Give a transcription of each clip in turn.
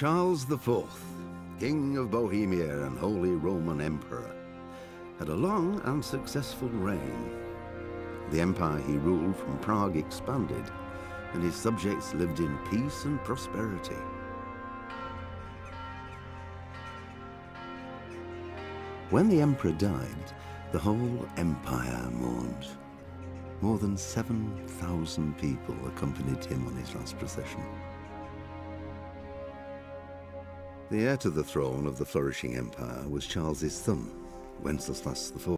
Charles IV, King of Bohemia and Holy Roman Emperor, had a long and successful reign. The empire he ruled from Prague expanded, and his subjects lived in peace and prosperity. When the emperor died, the whole empire mourned. More than 7,000 people accompanied him on his last procession. The heir to the throne of the flourishing empire was Charles's son, Wenceslas IV.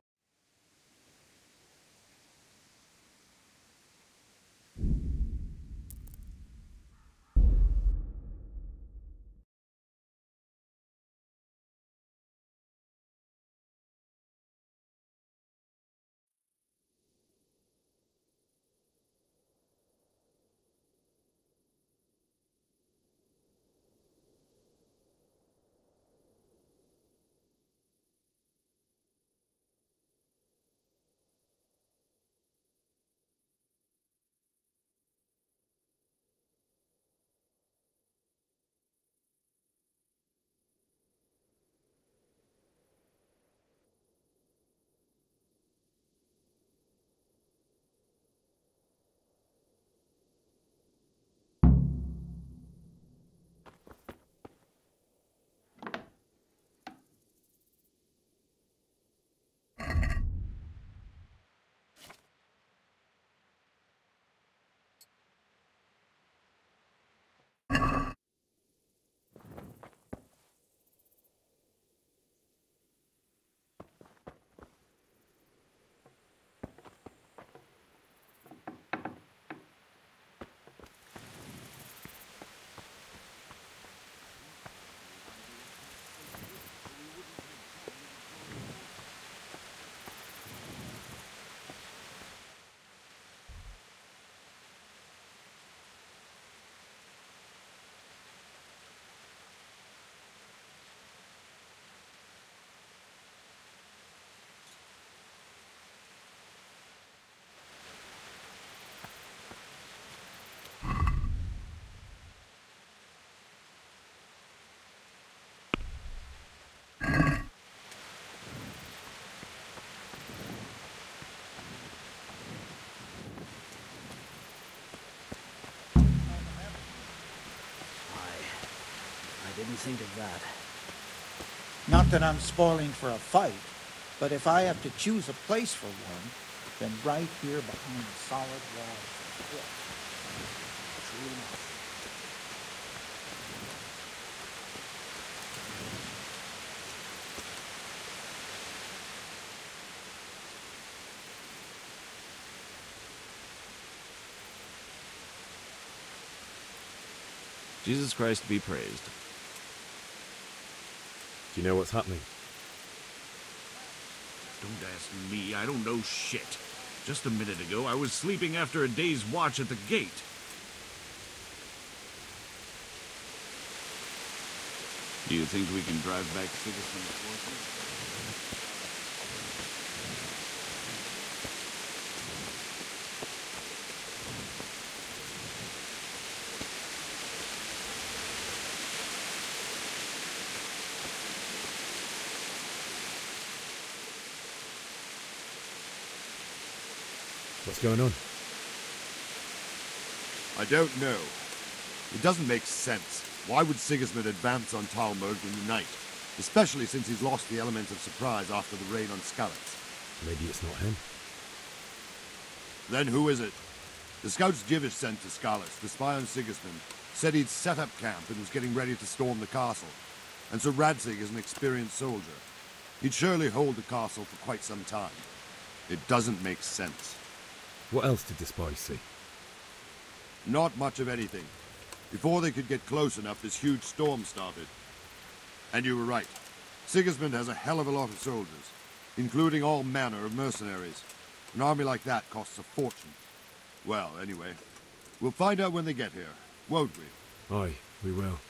I didn't think of that. Not that I'm spoiling for a fight, but if I have to choose a place for one, then right here behind the solid walls of the cliff. True enough. Jesus Christ be praised. Do you know what's happening? Don't ask me, I don't know shit. Just a minute ago, I was sleeping after a day's watch at the gate. Do you think we can drive back Sigismund's forces? What's going on? I don't know. It doesn't make sense. Why would Sigismund advance on Talmud in the night? Especially since he's lost the element of surprise after the raid on Skalitz. Maybe it's not him. Then who is it? The scouts Jivish sent to Skalitz to spy on Sigismund said he'd set up camp and was getting ready to storm the castle. And so Radzig is an experienced soldier. He'd surely hold the castle for quite some time. It doesn't make sense. What else did the spies see? Not much of anything. Before they could get close enough, this huge storm started. And you were right. Sigismund has a hell of a lot of soldiers, including all manner of mercenaries. An army like that costs a fortune. Well, anyway, we'll find out when they get here, won't we? Aye, we will.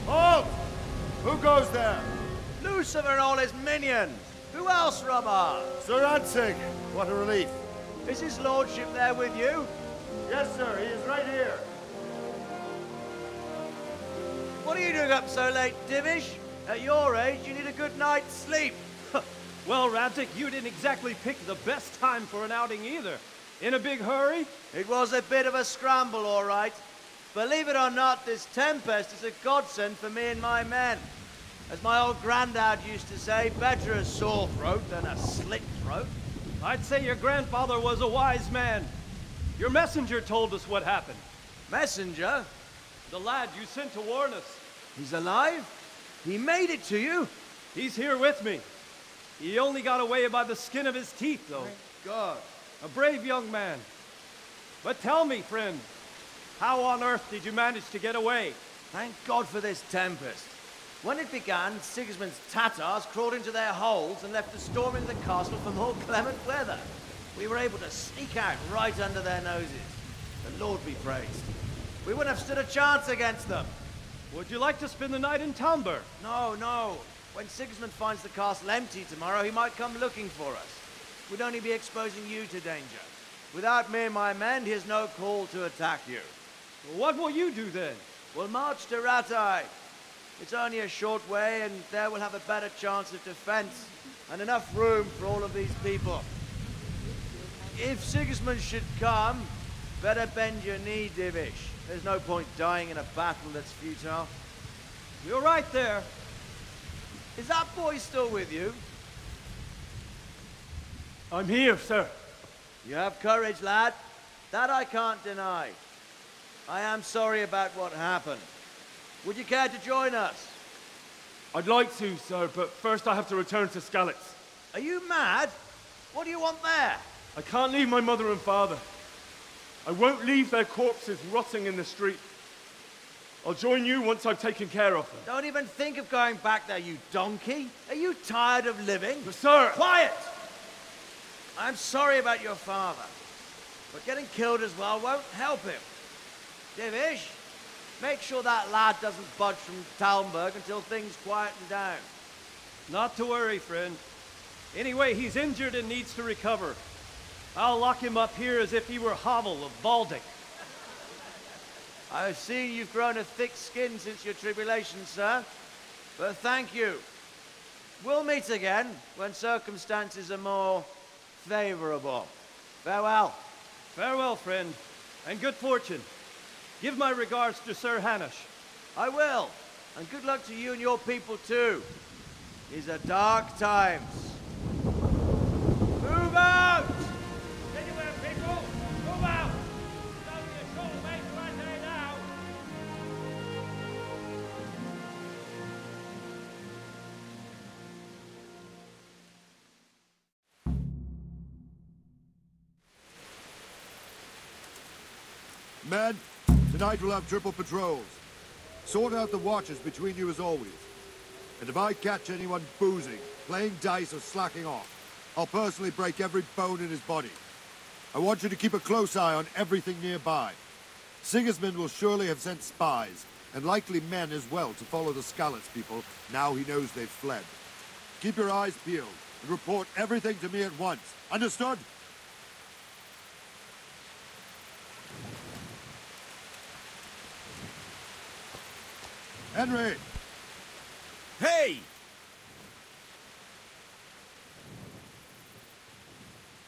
Halt! Who goes there? Lucifer and all his minions. Who else, Robber? Sir Ansig, what a relief. Is his lordship there with you? Yes, sir, he is right here. What are you doing up so late, Divish? At your age, you need a good night's sleep. Well, Radzik, you didn't exactly pick the best time for an outing either. In a big hurry? It was a bit of a scramble, all right. Believe it or not, this tempest is a godsend for me and my men. As my old granddad used to say, better a sore throat than a slit throat. I'd say your grandfather was a wise man. Your messenger told us what happened. Messenger? The lad you sent to warn us. He's alive? He made it to you? He's here with me. He only got away by the skin of his teeth, though. Thank God. A brave young man. But tell me, friend, how on earth did you manage to get away? Thank God for this tempest. When it began, Sigismund's Tatars crawled into their holes and left the storm into the castle for more clement weather. We were able to sneak out right under their noses. The Lord be praised. We wouldn't have stood a chance against them. Would you like to spend the night in Talmberg? No, no. When Sigismund finds the castle empty tomorrow, he might come looking for us. We'd only be exposing you to danger. Without me and my men, he has no call to attack you. What will you do then? We'll march to Ratai. It's only a short way, and there we'll have a better chance of defense and enough room for all of these people. If Sigismund should come, better bend your knee, Divish. There's no point dying in a battle that's futile. You're right there. Is that boy still with you? I'm here, sir. You have courage, lad. That I can't deny. I am sorry about what happened. Would you care to join us? I'd like to, sir, but first I have to return to Skalitz. Are you mad? What do you want there? I can't leave my mother and father. I won't leave their corpses rotting in the street. I'll join you once I've taken care of them. Don't even think of going back there, you donkey. Are you tired of living? But sir! Quiet! I'm sorry about your father, but getting killed as well won't help him. Divish, make sure that lad doesn't budge from Talmberg until things quieten down. Not to worry, friend. Anyway, he's injured and needs to recover. I'll lock him up here as if he were Havel of Baldic. I've seen you've grown a thick skin since your tribulation, sir. But thank you. We'll meet again when circumstances are more favorable. Farewell. Farewell, friend, and good fortune. Give my regards to Sir Hanush. I will. And good luck to you and your people, too. These are dark times. Move out! Anywhere, people! Move out! It's only a short way to Ratai now! Men, tonight we'll have triple patrols. Sort out the watches between you as always. And if I catch anyone boozing, playing dice or slacking off, I'll personally break every bone in his body. I want you to keep a close eye on everything nearby. Sigismund will surely have sent spies, and likely men as well, to follow the Skalitz people now he knows they've fled. Keep your eyes peeled, and report everything to me at once. Understood? Henry! Hey!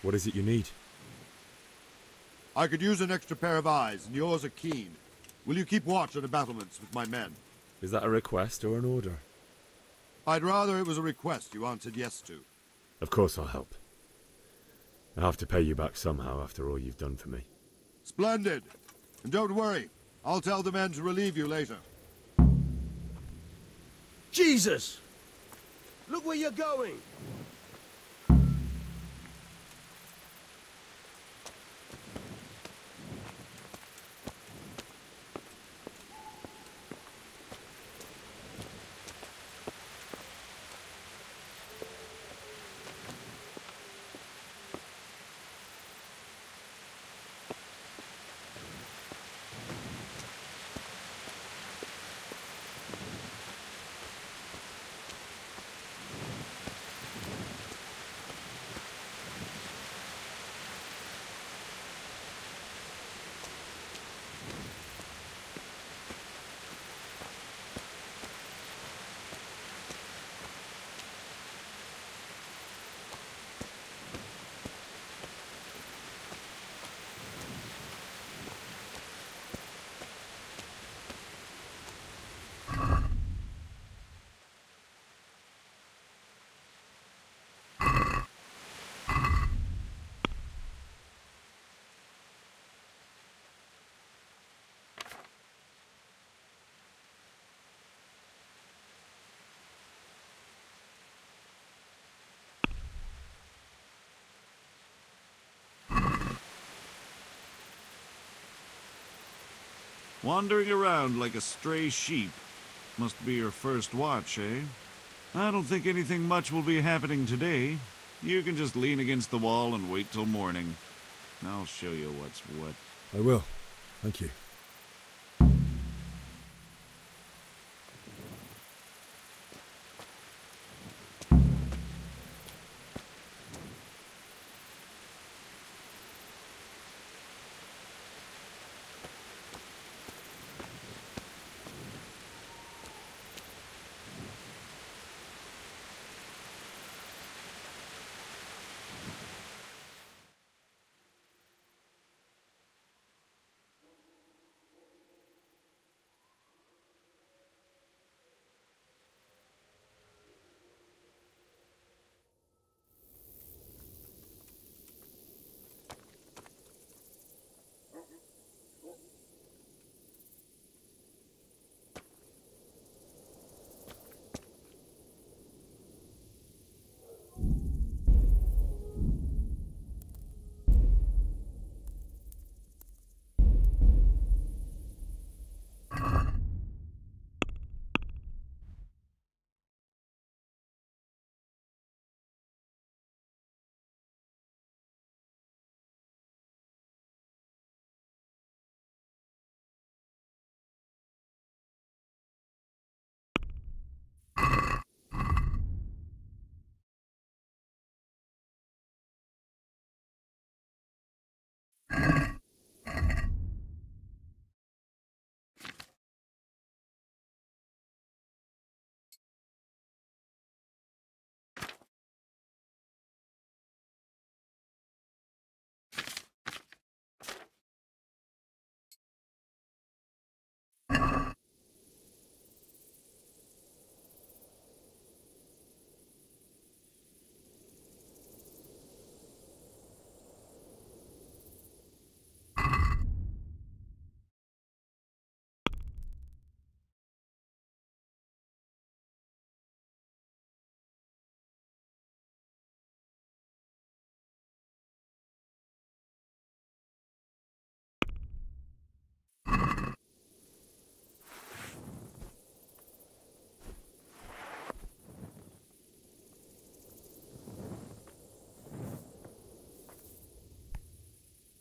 What is it you need? I could use an extra pair of eyes, and yours are keen. Will you keep watch on the battlements with my men? Is that a request or an order? I'd rather it was a request you answered yes to. Of course I'll help. I have to pay you back somehow after all you've done for me. Splendid! And don't worry, I'll tell the men to relieve you later. Jesus! Look where you're going! Wandering around like a stray sheep. Must be your first watch, eh? I don't think anything much will be happening today. You can just lean against the wall and wait till morning. I'll show you what's what. I will. Thank you.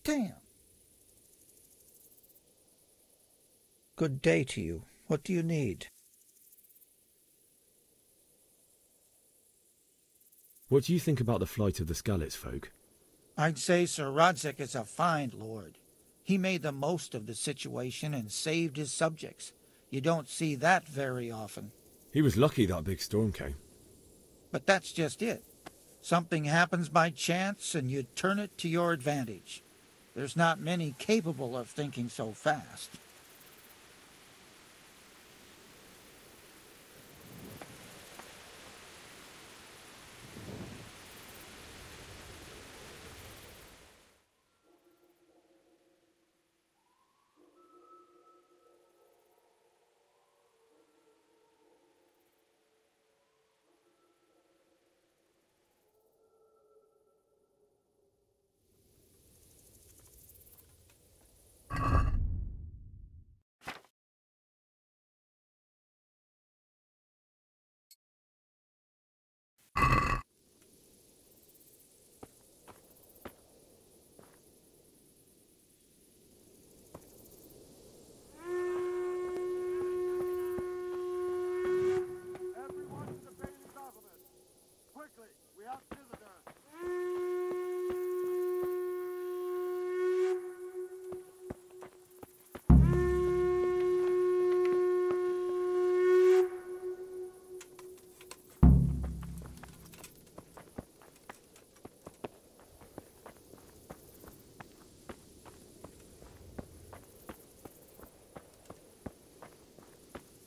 Damn. Good day to you. What do you need? What do you think about the flight of the Skalitz folk? I'd say Sir Rodzik is a fine lord. He made the most of the situation and saved his subjects. You don't see that very often. He was lucky that big storm came. But that's just it. Something happens by chance and you turn it to your advantage. There's not many capable of thinking so fast.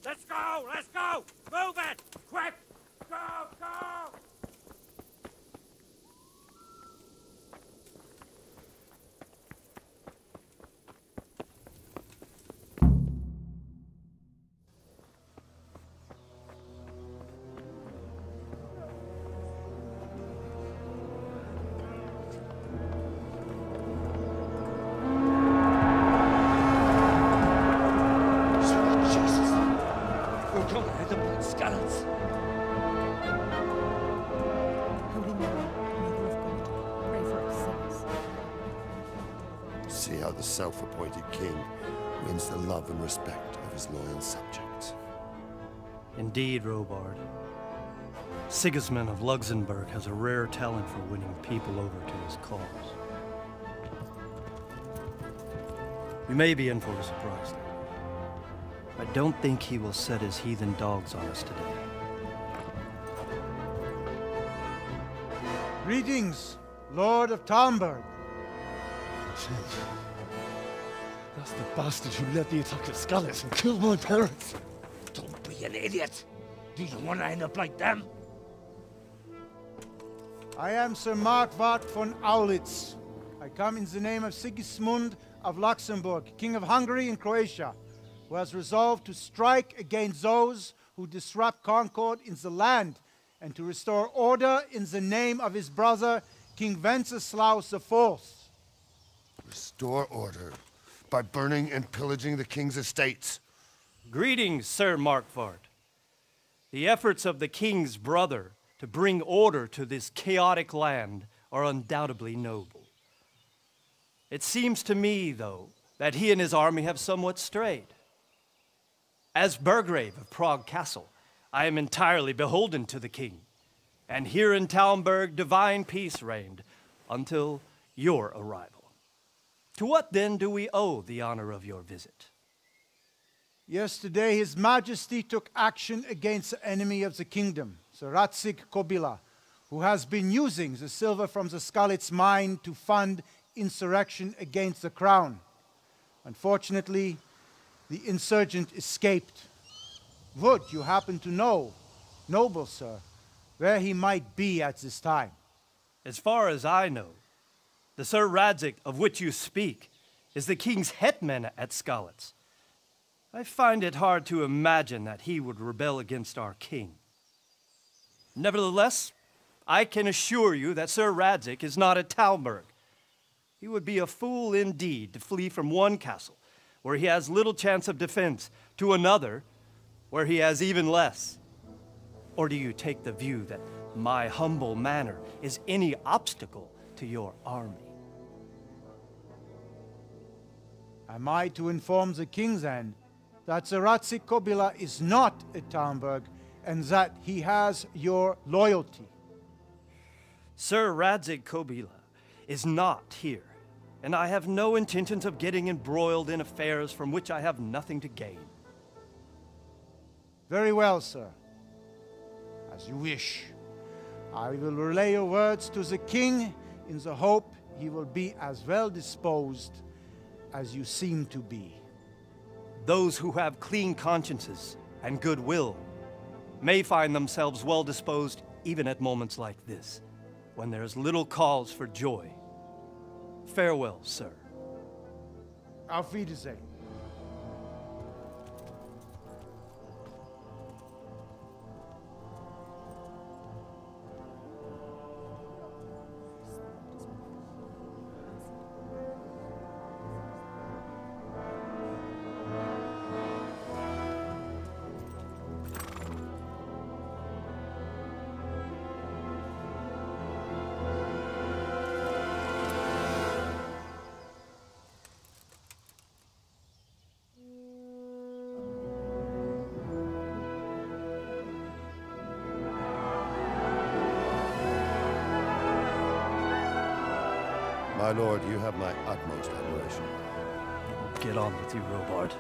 Let's go! Let's go! Move it! Quick! Go! Go! see how the self-appointed king wins the love and respect of his loyal subjects. Indeed, Robard. Sigismund of Luxembourg has a rare talent for winning people over to his cause. We may be in for a surprise, though. I don't think he will set his heathen dogs on us today. Greetings, Lord of Talmberg. That's the bastard who led the attack at Skalitz and killed my parents. Don't be an idiot. Do you want to end up like them? I am Sir Markwart von Aulitz. I come in the name of Sigismund of Luxembourg, King of Hungary and Croatia, who has resolved to strike against those who disrupt concord in the land and to restore order in the name of his brother, King Wenceslaus IV. Restore order by burning and pillaging the king's estates. Greetings, Sir Markwart. The efforts of the king's brother to bring order to this chaotic land are undoubtedly noble. It seems to me, though, that he and his army have somewhat strayed. As Burgrave of Prague Castle, I am entirely beholden to the king, and here in Talmberg divine peace reigned until your arrival. To what then do we owe the honor of your visit? Yesterday, His Majesty took action against the enemy of the kingdom, Sir Radzig Kobyla, who has been using the silver from the Skalitz mine to fund insurrection against the crown. Unfortunately, the insurgent escaped. Would you happen to know, noble sir, where he might be at this time? As far as I know, the Sir Radzig of which you speak is the king's hetman at Skalitz. I find it hard to imagine that he would rebel against our king. Nevertheless, I can assure you that Sir Radzig is not at Talmberg. He would be a fool indeed to flee from one castle, where he has little chance of defense, to another, where he has even less. Or do you take the view that my humble manner is any obstacle to your army? Am I to inform the king then that Sir Radzig Kobyla is not at Talmberg and that he has your loyalty? Sir Radzig Kobyla is not here, and I have no intentions of getting embroiled in affairs from which I have nothing to gain. Very well, sir. As you wish. I will relay your words to the king in the hope he will be as well disposed as you seem to be. Those who have clean consciences and goodwill may find themselves well disposed even at moments like this, when there is little cause for joy. Farewell, sir. Auf Wiedersehen. My lord, you have my utmost admiration. Get on with you, Robard.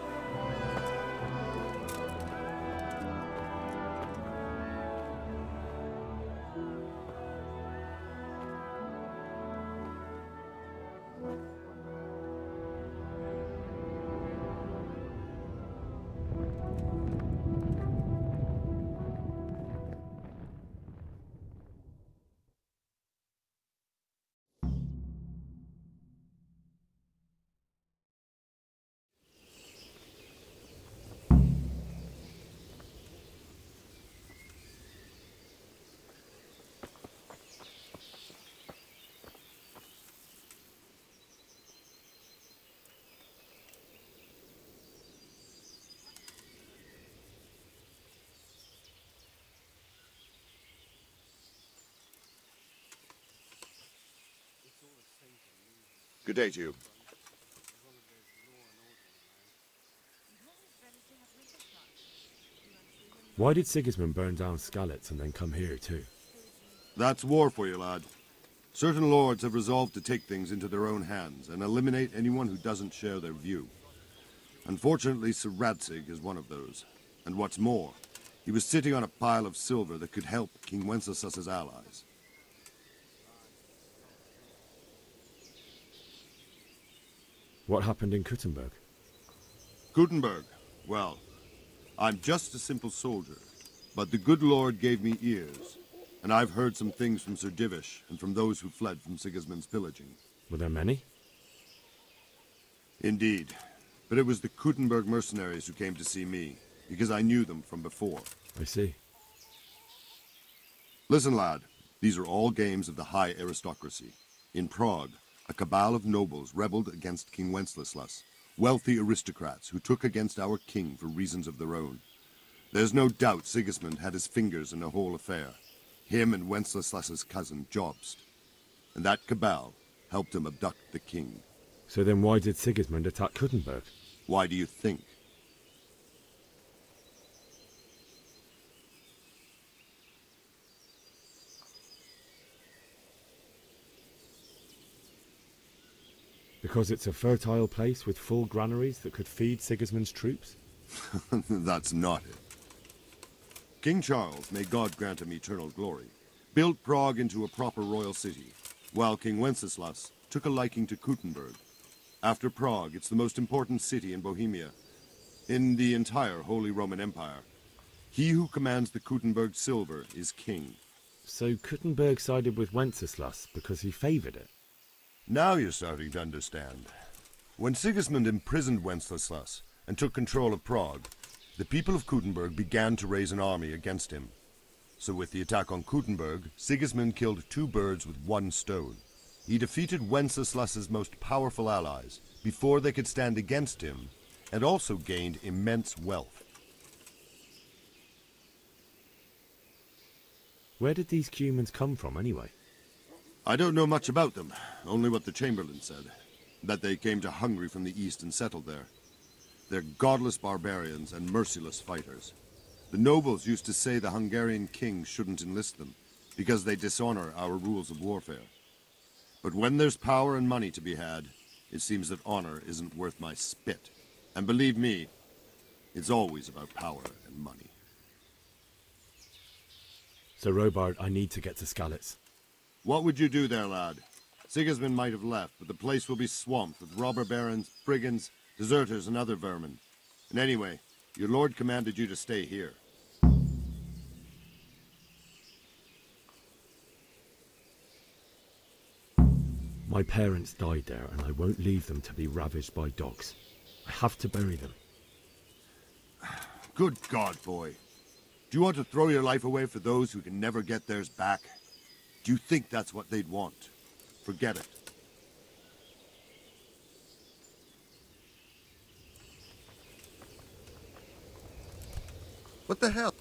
Good day to you. Why did Sigismund burn down Skalitz and then come here too? That's war for you, lad. Certain lords have resolved to take things into their own hands and eliminate anyone who doesn't share their view. Unfortunately, Sir Radzig is one of those. And what's more, he was sitting on a pile of silver that could help King Wenceslas's allies. What happened in Kuttenberg? Kuttenberg? Well, I'm just a simple soldier, but the good Lord gave me ears, and I've heard some things from Sir Divish and from those who fled from Sigismund's pillaging. Were there many? Indeed, but it was the Kuttenberg mercenaries who came to see me, because I knew them from before. I see. Listen, lad, these are all games of the high aristocracy. In Prague, a cabal of nobles rebelled against King Wenceslas, wealthy aristocrats who took against our king for reasons of their own. There's no doubt Sigismund had his fingers in the whole affair. Him and Wenceslas's cousin, Jobst. And that cabal helped him abduct the king. So then why did Sigismund attack Kuttenberg? Why do you think? Because it's a fertile place with full granaries that could feed Sigismund's troops? That's not it. King Charles, may God grant him eternal glory, built Prague into a proper royal city, while King Wenceslas took a liking to Kuttenberg. After Prague, it's the most important city in Bohemia, in the entire Holy Roman Empire. He who commands the Kuttenberg silver is king. So Kuttenberg sided with Wenceslas because he favoured it? Now you're starting to understand. When Sigismund imprisoned Wenceslas and took control of Prague, the people of Kuttenberg began to raise an army against him. So with the attack on Kuttenberg, Sigismund killed two birds with one stone. He defeated Wenceslas's most powerful allies before they could stand against him, and also gained immense wealth. Where did these Cumans come from anyway? I don't know much about them, only what the Chamberlain said, that they came to Hungary from the east and settled there. They're godless barbarians and merciless fighters. The nobles used to say the Hungarian king shouldn't enlist them, because they dishonor our rules of warfare. But when there's power and money to be had, it seems that honor isn't worth my spit. And believe me, it's always about power and money. So Robard, I need to get to Skalitz. What would you do there, lad? Sigismund might have left, but the place will be swamped with robber barons, brigands, deserters, and other vermin. And anyway, your lord commanded you to stay here. My parents died there, and I won't leave them to be ravaged by dogs. I have to bury them. Good God, boy. Do you want to throw your life away for those who can never get theirs back? Do you think that's what they'd want? Forget it. What the hell?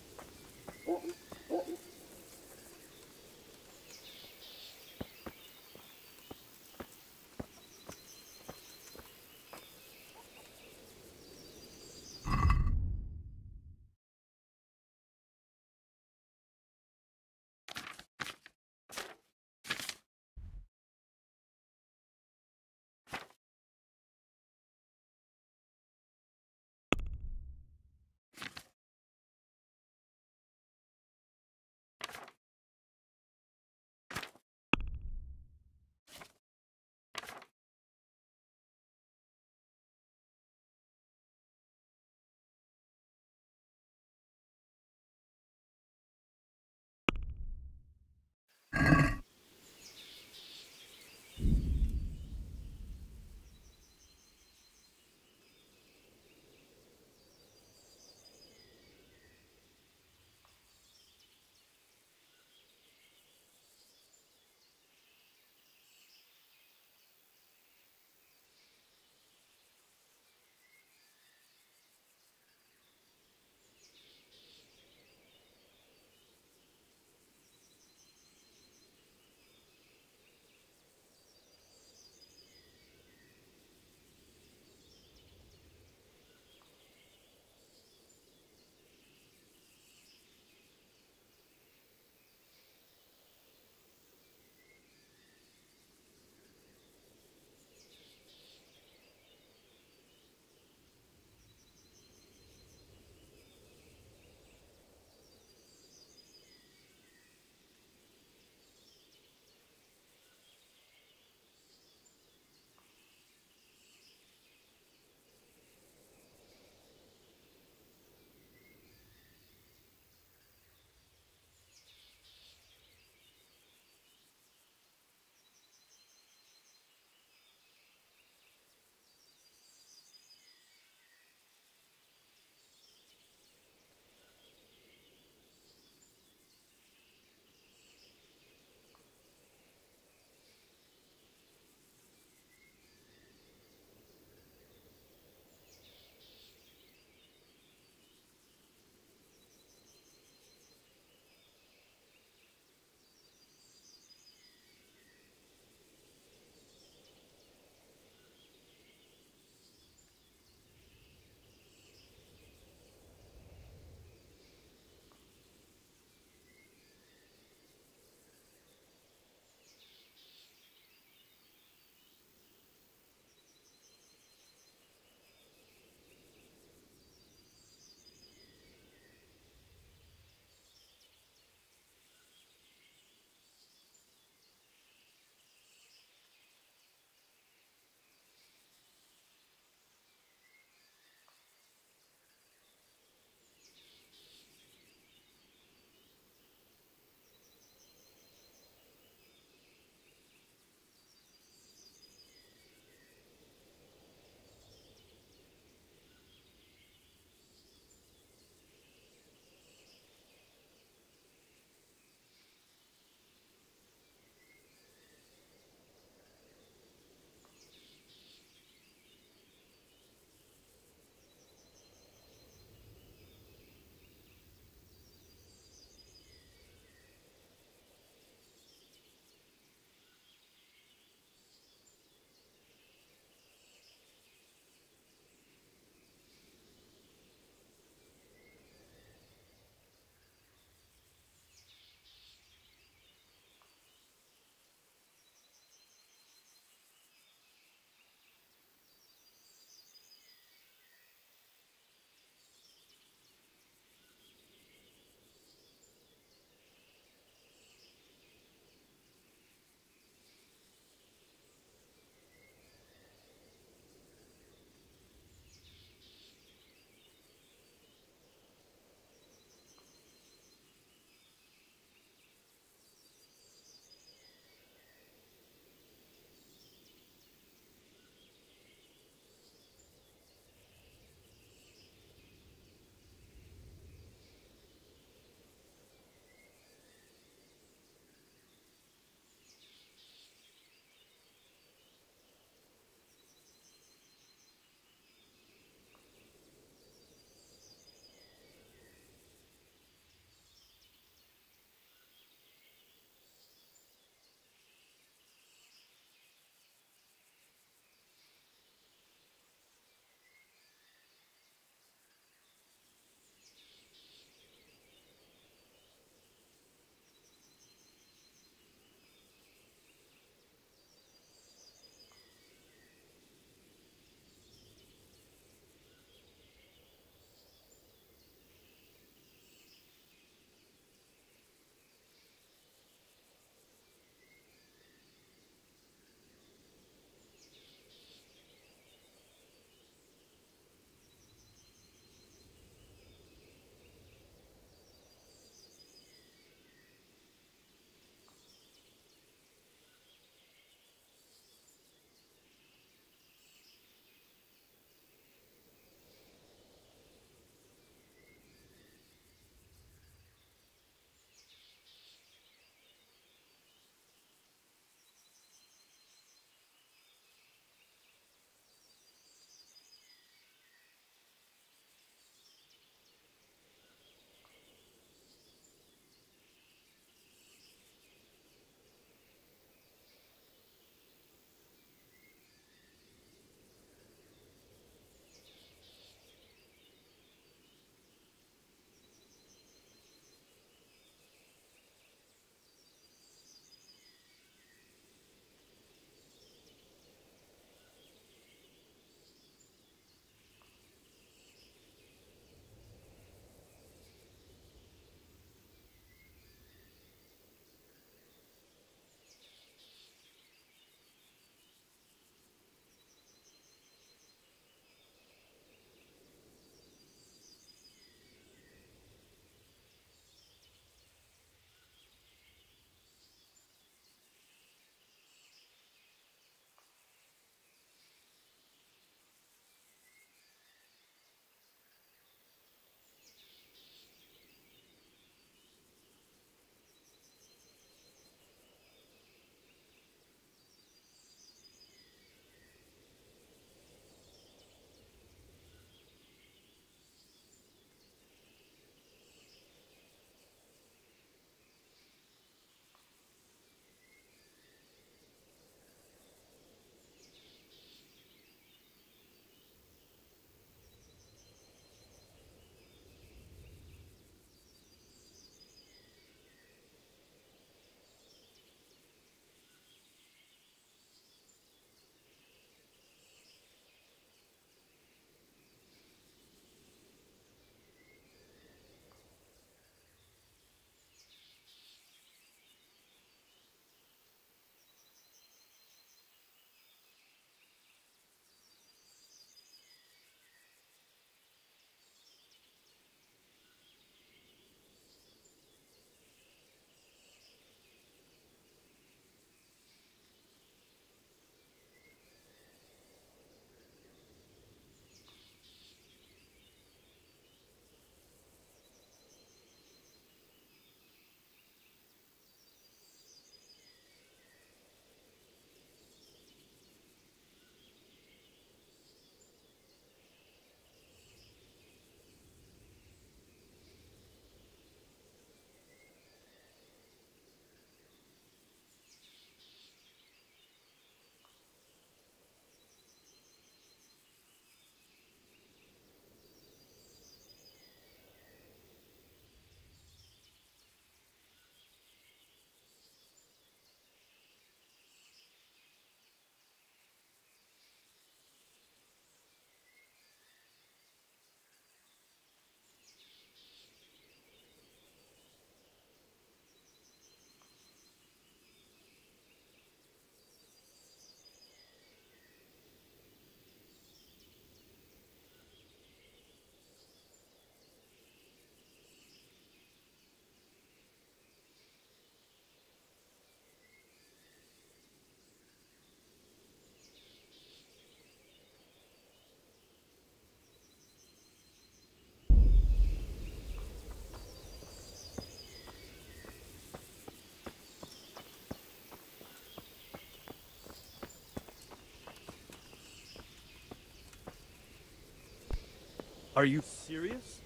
Are you serious?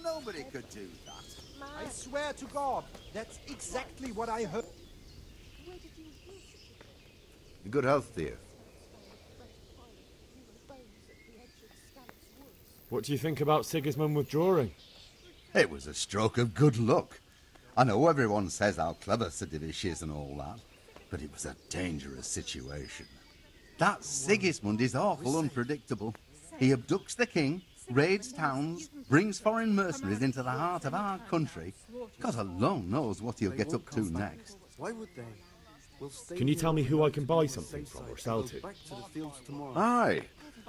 Nobody could do that. I swear to God, that's exactly what I heard. Good health to you. What do you think about Sigismund withdrawing? It was a stroke of good luck. I know everyone says how clever Sir Divish is and all that, but it was a dangerous situation. That Sigismund is awful unpredictable. He abducts the king, raids towns, brings foreign mercenaries into the heart of our country. God alone knows what he'll get up to next. Why would they? Can you tell me who I can buy something from or sell to? Aye.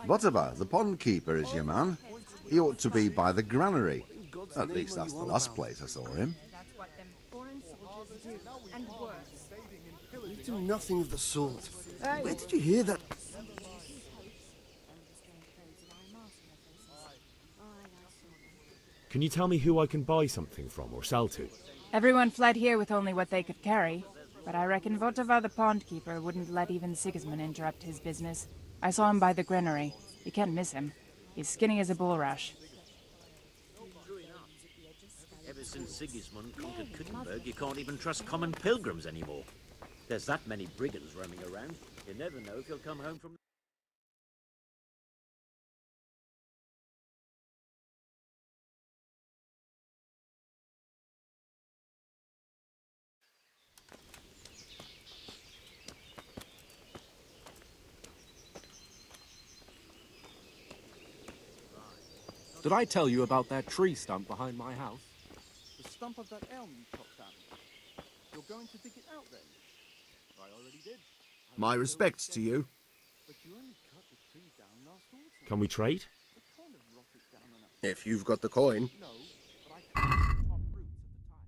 Butterbar, the pond keeper, is your man. He ought to be by the granary. At least that's the last place I saw him. That's what them foreign soldiers do, and worse. We do nothing of the sort. Where did you hear that? Can you tell me who I can buy something from or sell to? Everyone fled here with only what they could carry, but I reckon Votavar the pond keeper wouldn't let even Sigismund interrupt his business. I saw him by the granary. You can't miss him. He's skinny as a bulrush. Ever since Sigismund conquered Kuttenberg, you can't even trust common pilgrims anymore. There's that many brigands roaming around. You never know if he'll come home from... Did I tell you about that tree stump behind my house? The stump of that elm you chopped down. You're going to dig it out then? I already did. My respects to you. But you only cut the tree down last autumn. Can we trade? It kind of rotted down on us. If you've got the coin. No, but I cut the top roots at the time.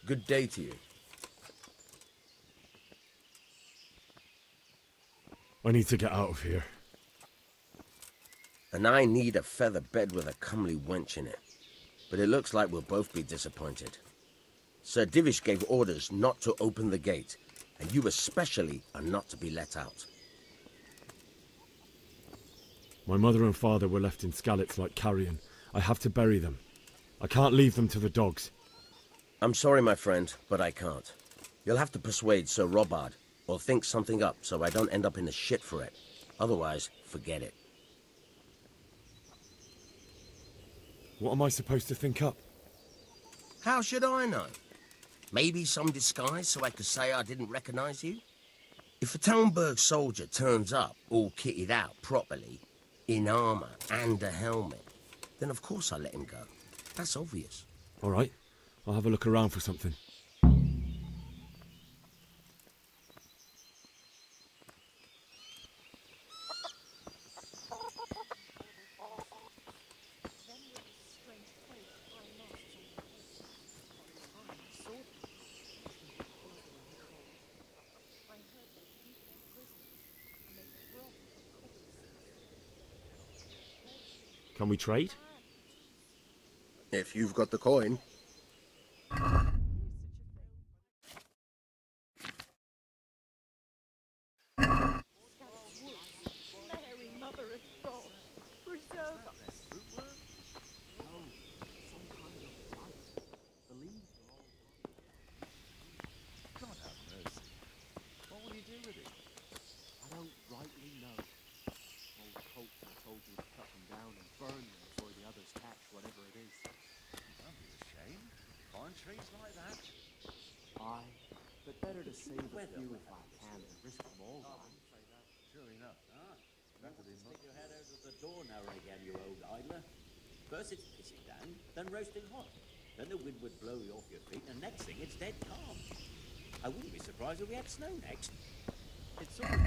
Good day to you. I need to get out of here. And I need a feather bed with a comely wench in it. But it looks like we'll both be disappointed. Sir Divish gave orders not to open the gate, and you especially are not to be let out. My mother and father were left in Skalitz like carrion. I have to bury them. I can't leave them to the dogs. I'm sorry, my friend, but I can't. You'll have to persuade Sir Robard, or think something up so I don't end up in the shit for it. Otherwise, forget it. What am I supposed to think up? How should I know? Maybe some disguise so I could say I didn't recognize you? If a Talmberg soldier turns up, all kitted out properly, in armor and a helmet, then of course I let him go. That's obvious. All right, I'll have a look around for something. Can we trade? If you've got the coin. climb trees like that? Aye, but better to save a few if I can than risk them all. Sure enough. Stick your head out of the door now and again, you old idler. First it's pissing down, then roasting hot. Then the wind would blow you off your feet, and next thing it's dead calm. I wouldn't be surprised if we had snow next. It's sort of...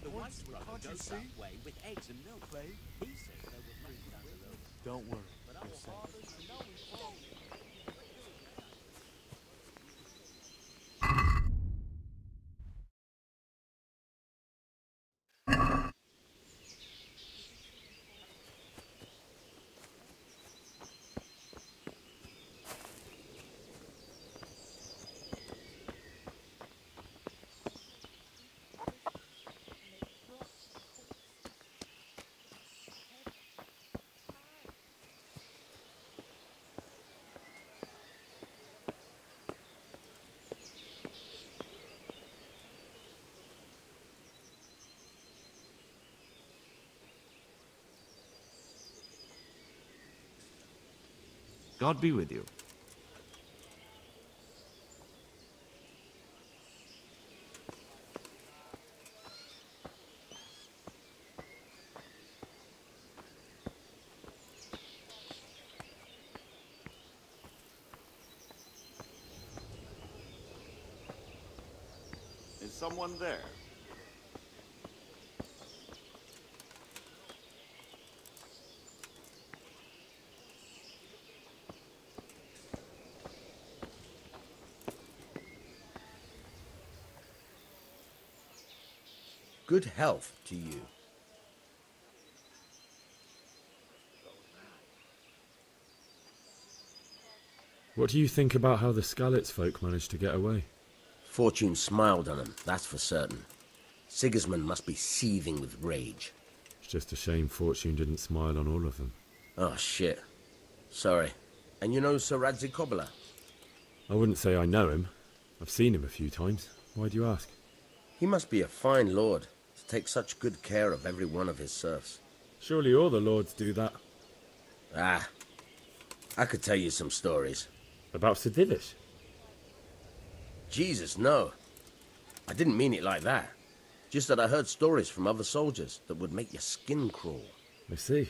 The White's brother goes that way with eggs and milk. He says there was nothing down the road. Don't worry, But you're our safe. fathers to know it's wrong. God be with you. Is someone there? Good health to you. What do you think about how the Skalitz folk managed to get away? Fortune smiled on him, that's for certain. Sigismund must be seething with rage. It's just a shame Fortune didn't smile on all of them. Oh, shit. Sorry. And you know Sir Radzikobila? I wouldn't say I know him. I've seen him a few times. Why do you ask? He must be a fine lord to take such good care of every one of his serfs. Surely all the lords do that. Ah, I could tell you some stories. About Sir Divish? Jesus, no. I didn't mean it like that. Just that I heard stories from other soldiers that would make your skin crawl. I see.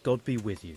God be with you.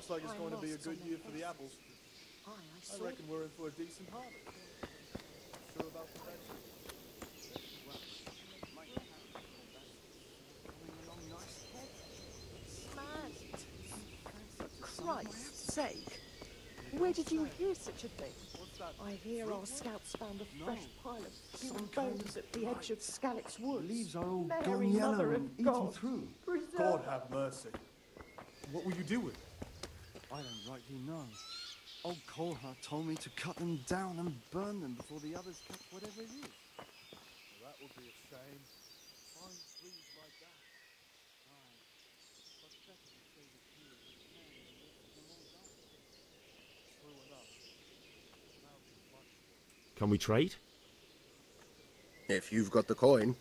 looks like it's going to be a good year for the apples. I reckon we're in for a decent harvest. Sure about the venture? Christ's sake! Where did you hear such a thing? I hear our scouts found a fresh pile of human bones at the edge of Scalix Woods. Leaves are all Mary, gone yellow Mother and of eaten God, through. preserve God us. have mercy. What will you do with it? I don't rightly know. Old Colhart told me to cut them down and burn them before the others cut whatever it is. Well, that would be a shame. Fine trees like that. Aye, but better to save a few if we can than let them all die. True enough. That'll be fun. Can we trade? If you've got the coin.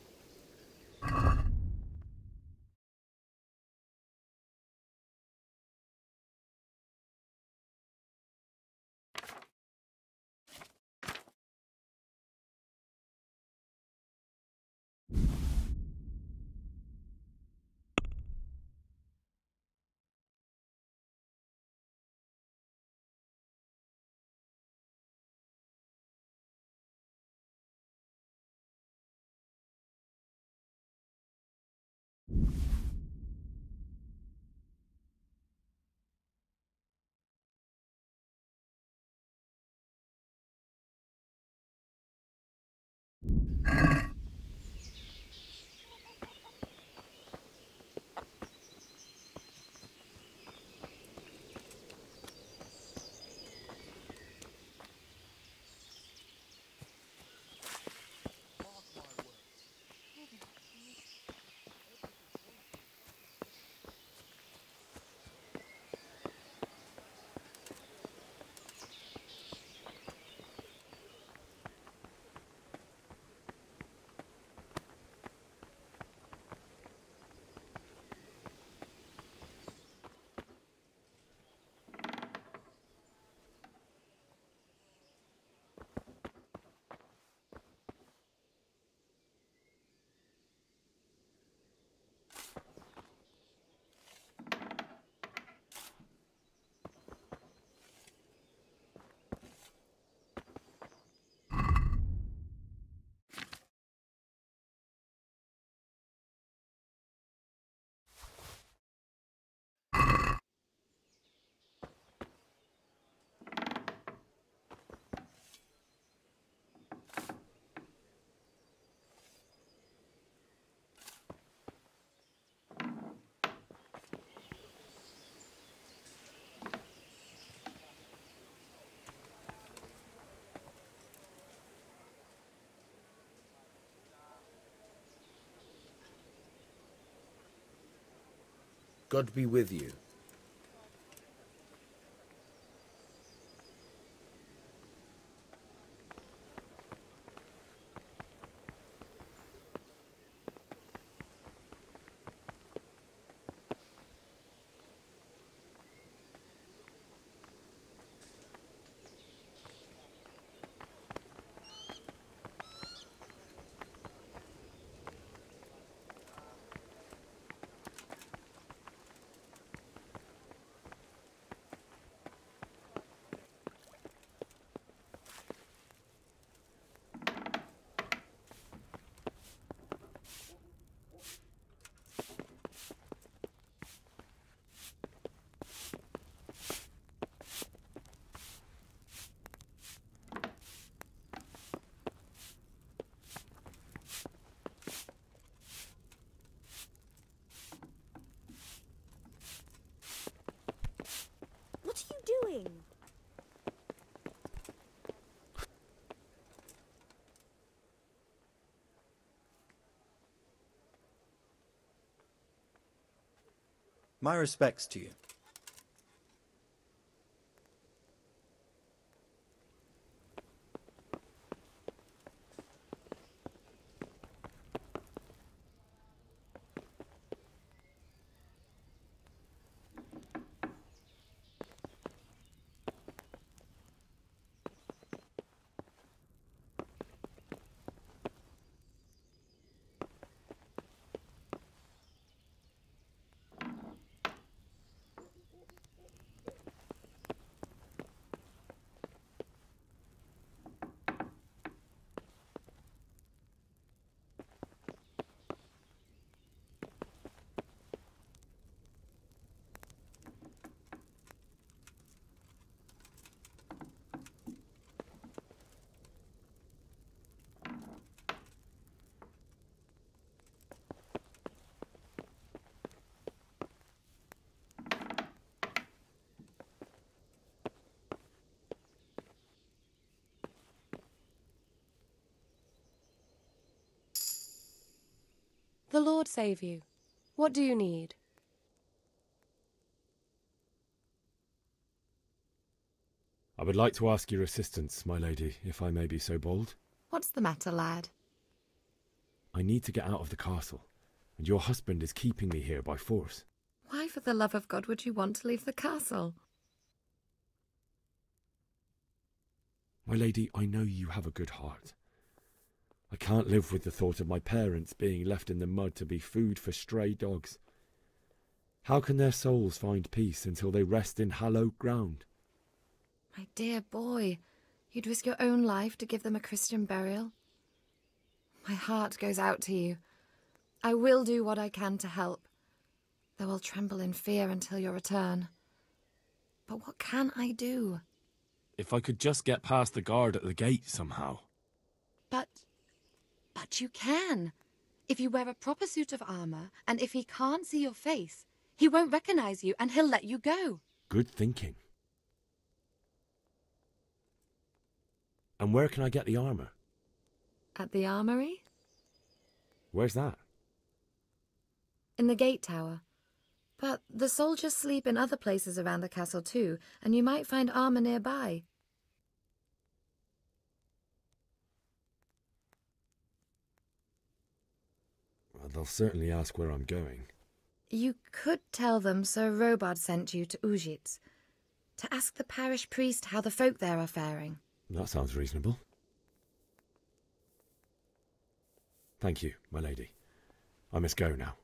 God be with you. What are you doing? My respects to you. The Lord save you. What do you need? I would like to ask your assistance, my lady, if I may be so bold. What's the matter, lad? I need to get out of the castle, and your husband is keeping me here by force. Why, for the love of God, would you want to leave the castle? My lady, I know you have a good heart. I can't live with the thought of my parents being left in the mud to be food for stray dogs. How can their souls find peace until they rest in hallowed ground? My dear boy, you'd risk your own life to give them a Christian burial? My heart goes out to you. I will do what I can to help, though I'll tremble in fear until your return. But what can I do? If I could just get past the guard at the gate somehow. But you can. If you wear a proper suit of armor, and if he can't see your face, he won't recognize you and he'll let you go. Good thinking. And where can I get the armor? At the armory? Where's that? In the gate tower. But the soldiers sleep in other places around the castle too, and you might find armor nearby. Well, they'll certainly ask where I'm going. You could tell them Sir Robard sent you to Ujits, to ask the parish priest how the folk there are faring. That sounds reasonable. Thank you, my lady. I must go now.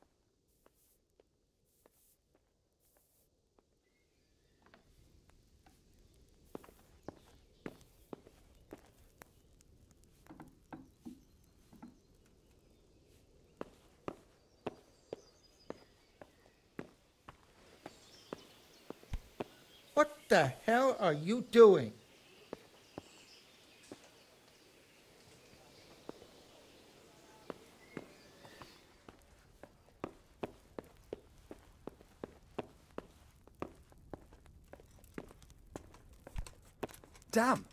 What the hell are you doing? Damn!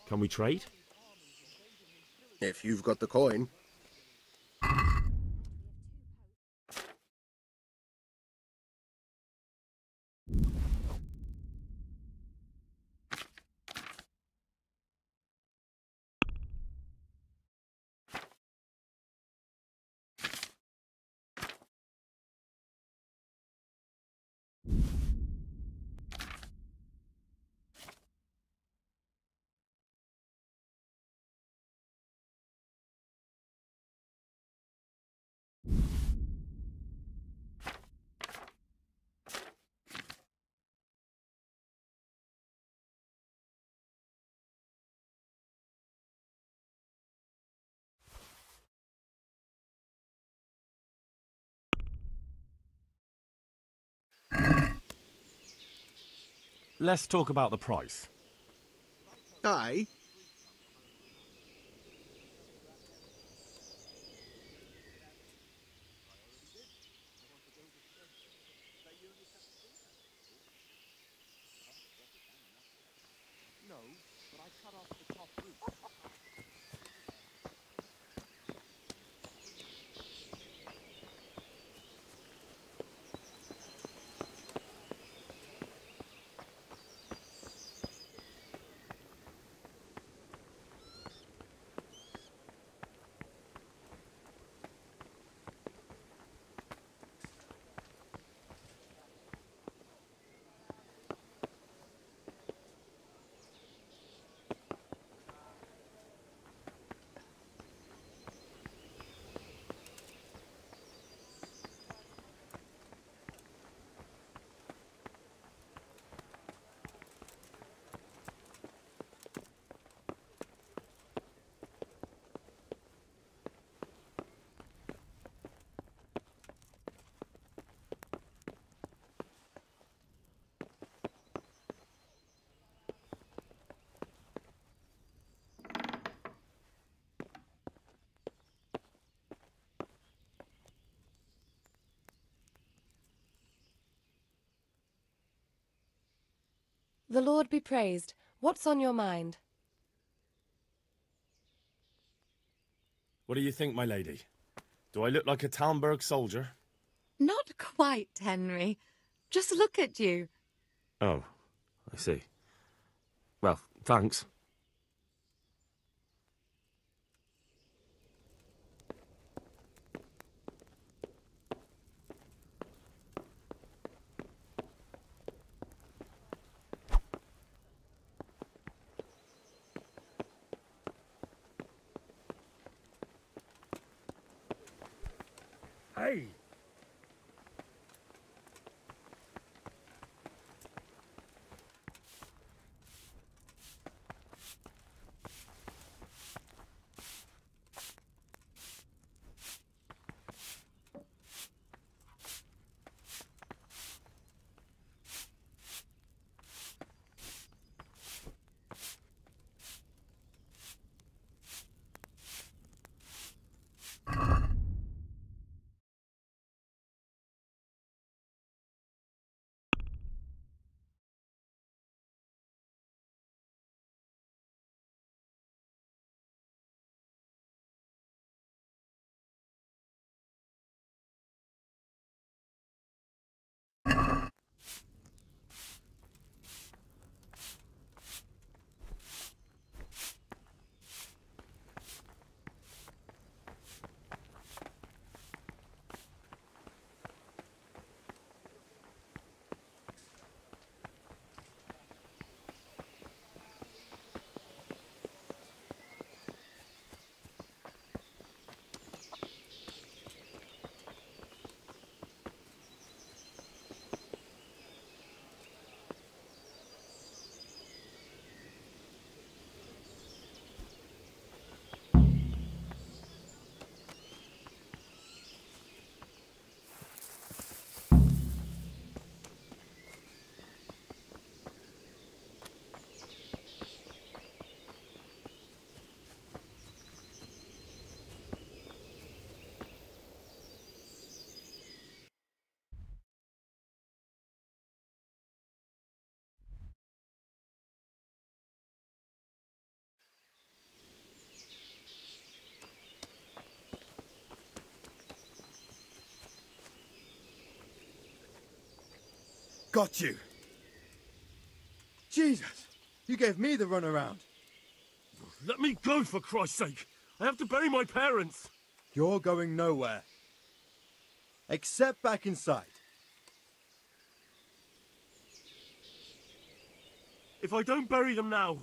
Can we trade? If you've got the coin. Let's talk about the price. Aye. No, but I cut off the top roof. The Lord be praised. What's on your mind? What do you think, my lady? Do I look like a Talmberg soldier? Not quite, Henry. Just look at you. Oh, I see. Well, thanks. Hey! got you. Jesus, you gave me the runaround. Let me go, for Christ's sake. I have to bury my parents. You're going nowhere. Except back inside. If I don't bury them now,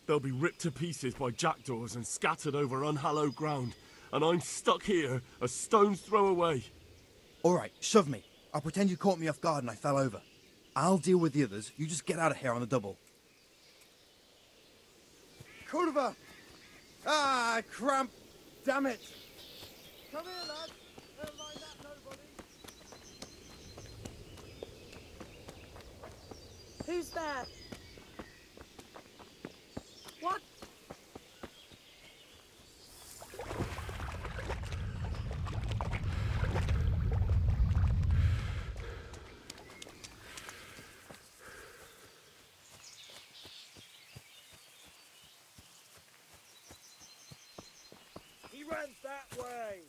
they'll be ripped to pieces by jackdaws and scattered over unhallowed ground, and I'm stuck here, a stone's throw away. All right, shove me. I'll pretend you caught me off guard and I fell over. I'll deal with the others. You just get out of here on the double. Kurva! Ah, cramp! Damn it! Come here, lad! Never mind that, nobody! Who's there? What? He runs that way.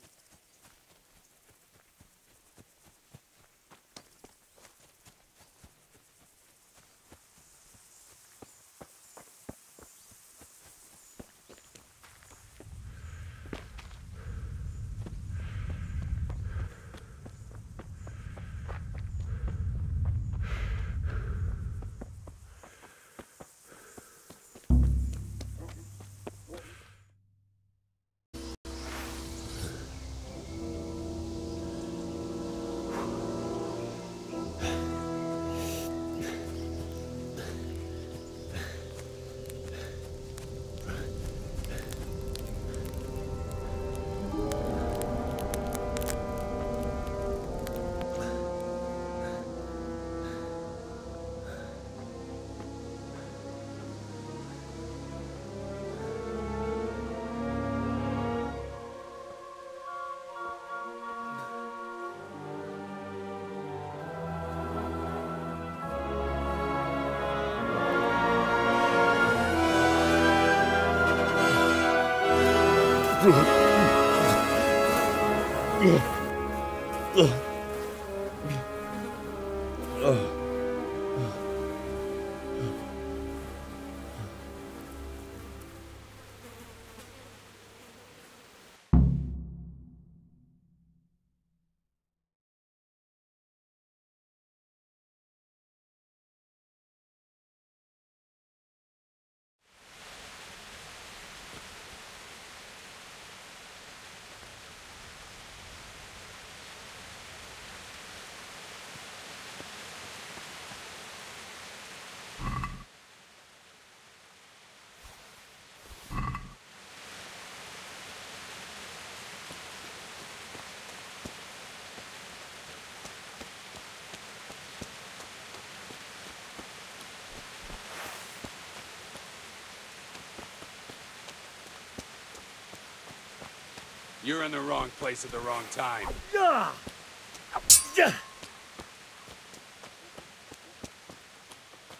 You're in the wrong place at the wrong time.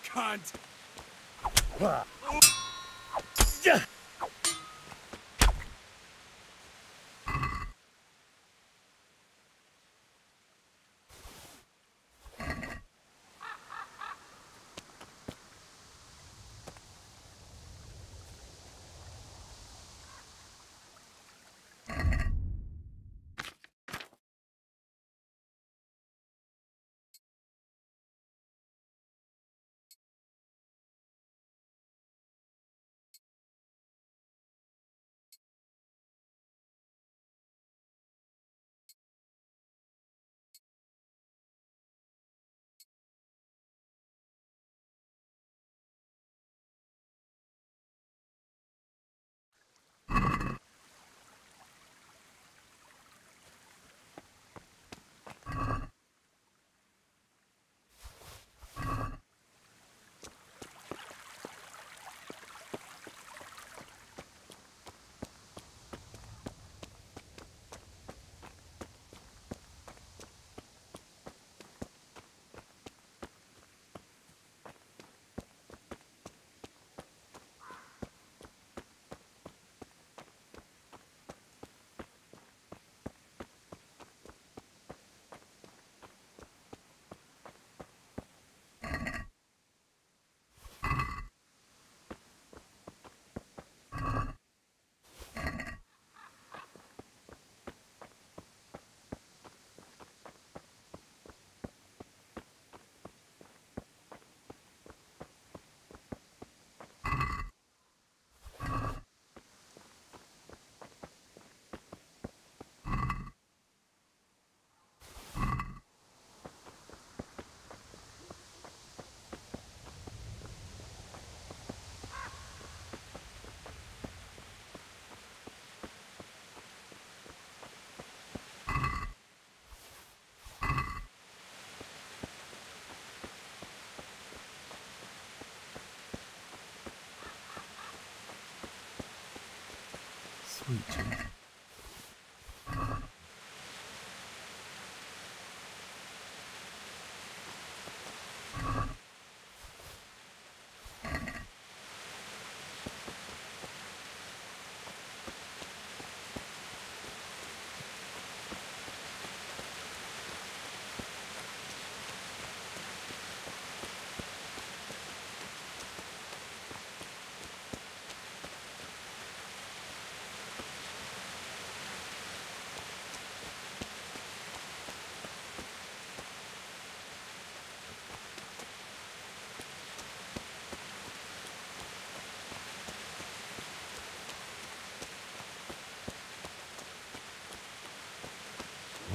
Cunt! sweet cheese.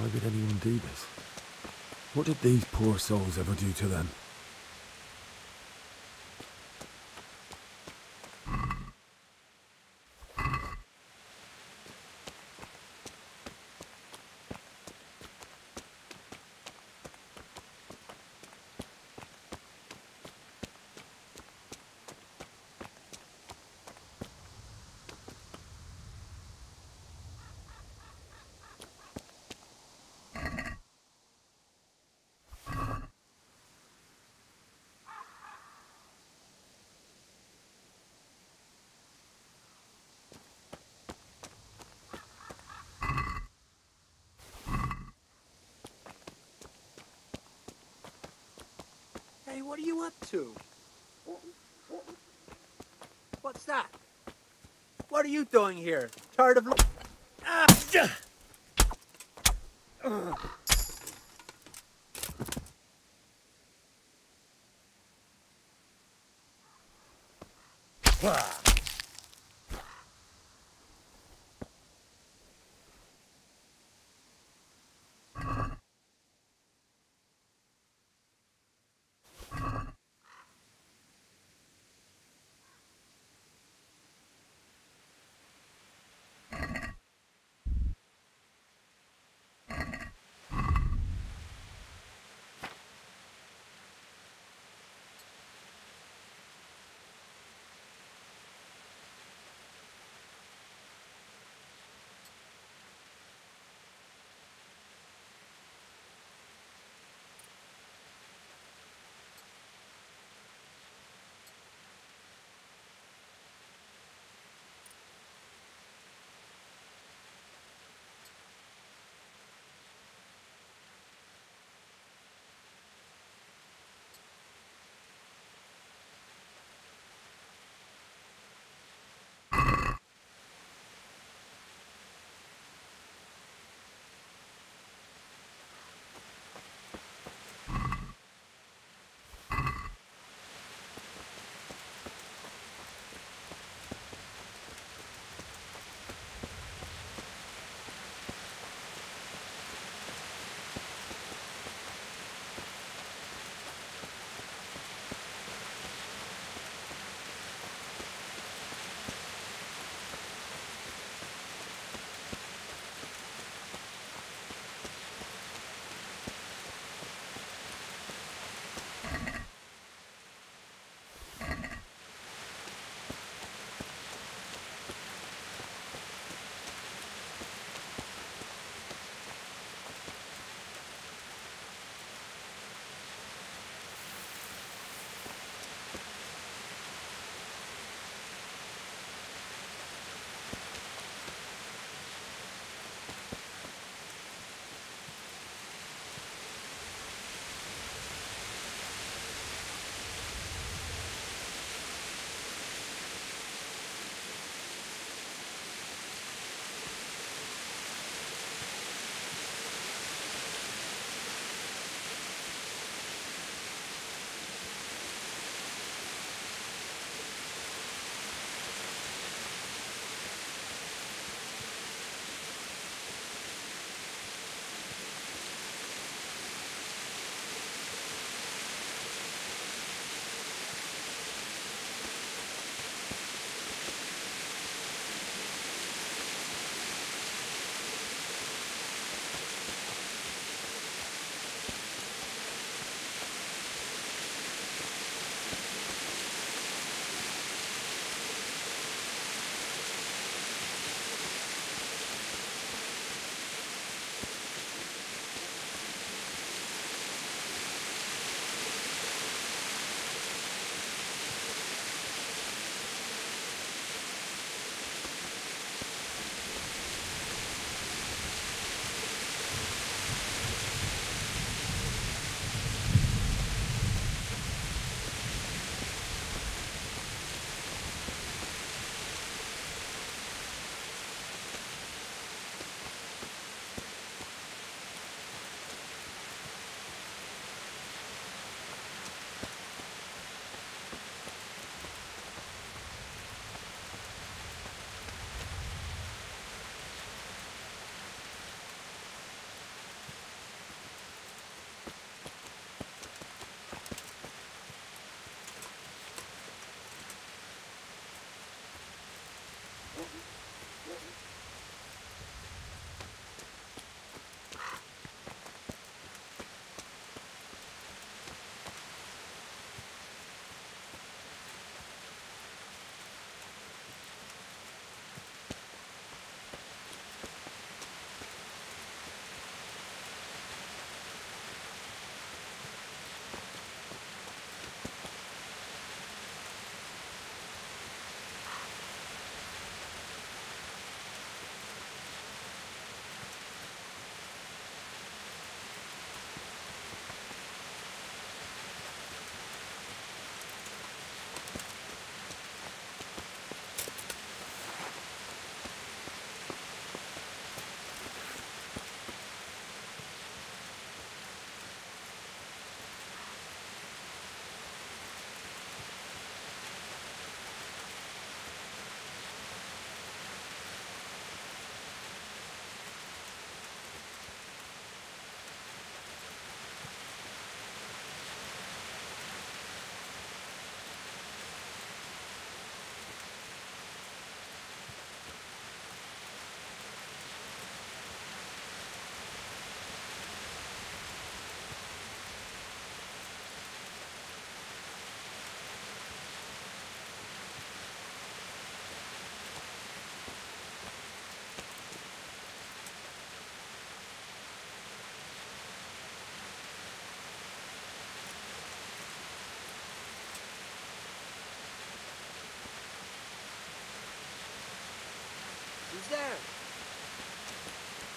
Why would anyone do this? What did these poor souls ever do to them? Hey, what are you up to? What's that? What are you doing here? Tired of... Ah!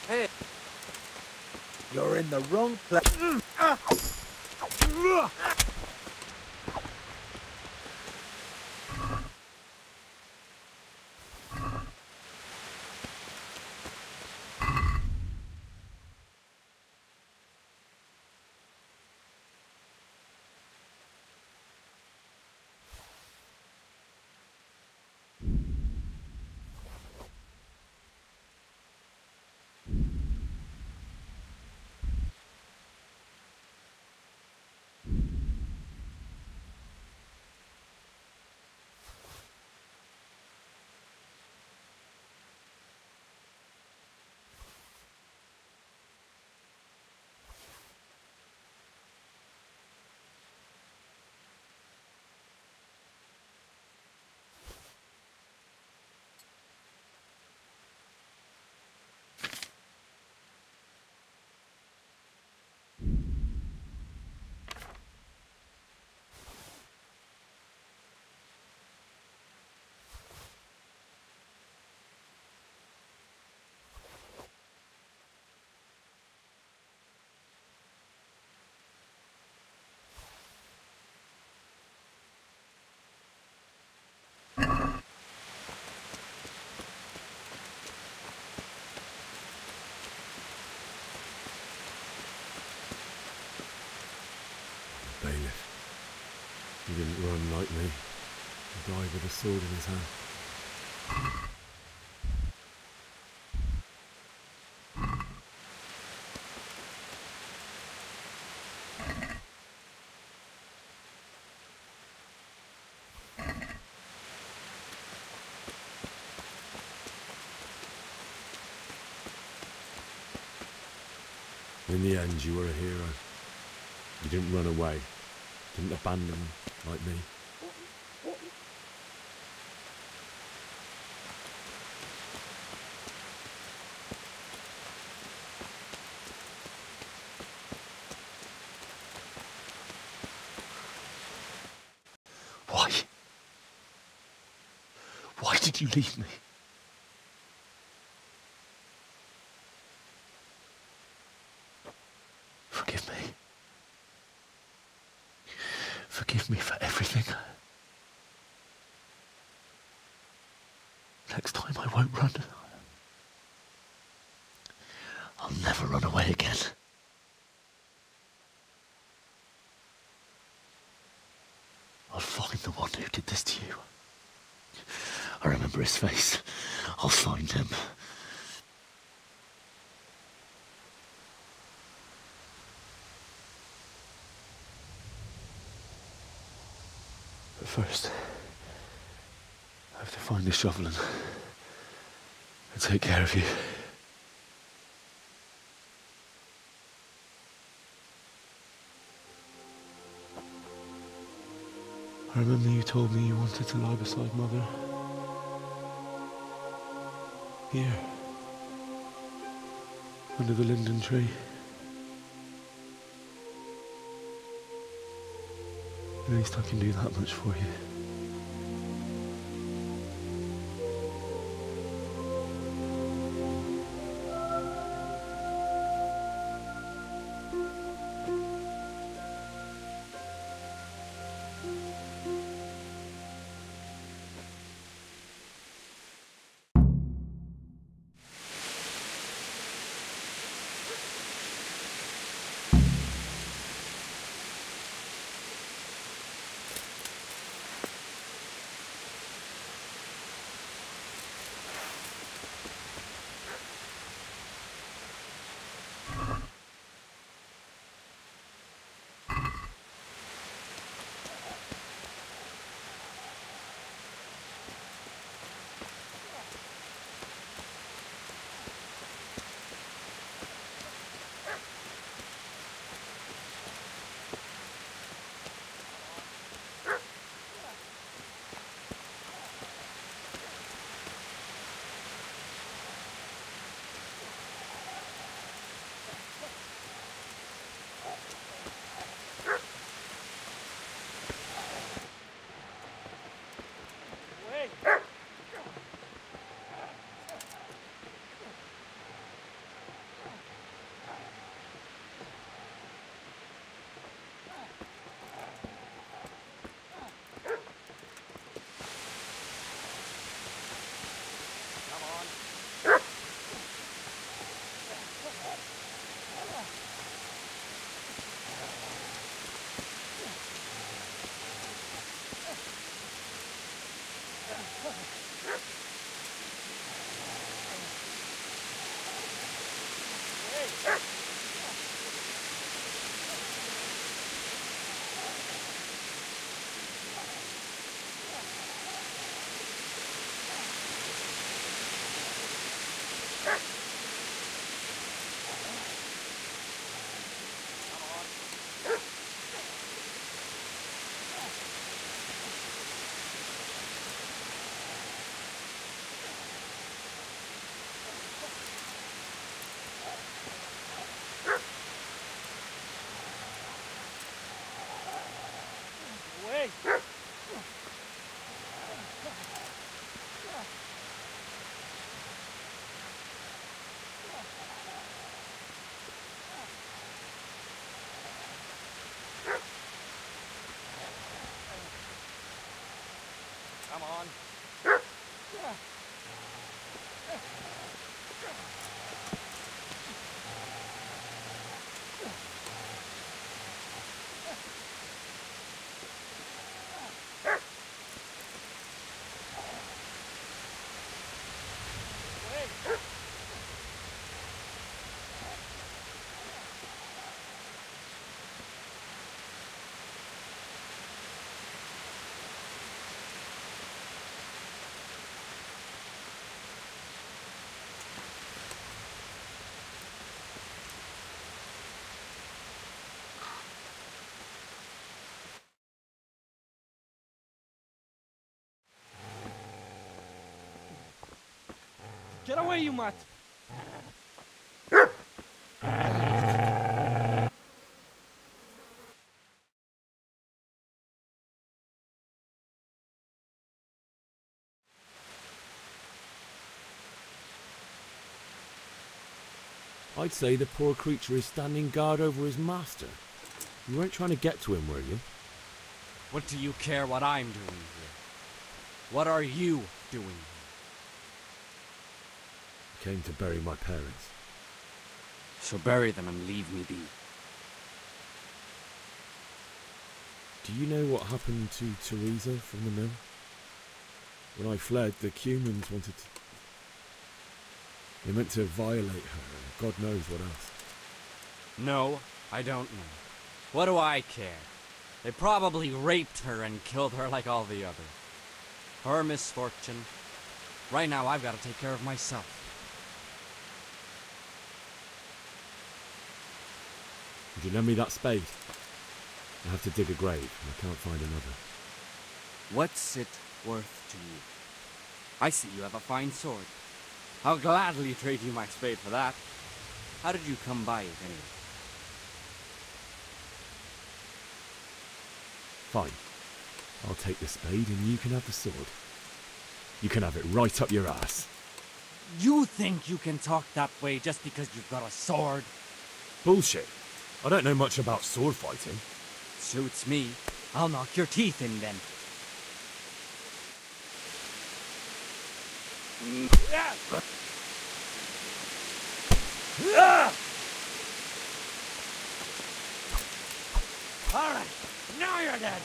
Hey! You're in the wrong place. Bailiff. He didn't run like me. He died with a sword in his hand. In the end, you were a hero. You didn't run away. Didn't abandon them like me. Why? Why did you leave me? Forgive me. Forgive me for everything. Next time I won't run. I'll never run away again. I'll find the one who did this to you. I remember his face. I'll find him. But first, I have to find a shovel and take care of you. I remember you told me you wanted to lie beside Mother. Here. Under the linden tree. At least I can do that much for you. on. Get away, you mutt! I'd say the poor creature is standing guard over his master. You weren't trying to get to him, were you? What do you care what I'm doing here? What are you doing here? I came to bury my parents. So bury them and leave me be. Do you know what happened to Teresa from the mill? When I fled, the humans wanted to... They meant to violate her, and God knows what else. No, I don't know. What do I care? They probably raped her and killed her like all the others. Her misfortune. Right now, I've got to take care of myself. Would you lend me that spade? I have to dig a grave, and I can't find another. What's it worth to you? I see you have a fine sword. I'll gladly trade you my spade for that. How did you come by it anyway? Fine. I'll take the spade and you can have the sword. You can have it right up your ass. You think you can talk that way just because you've got a sword? Bullshit. I don't know much about sword fighting. Suits me. I'll knock your teeth in then. All right, now you're dead.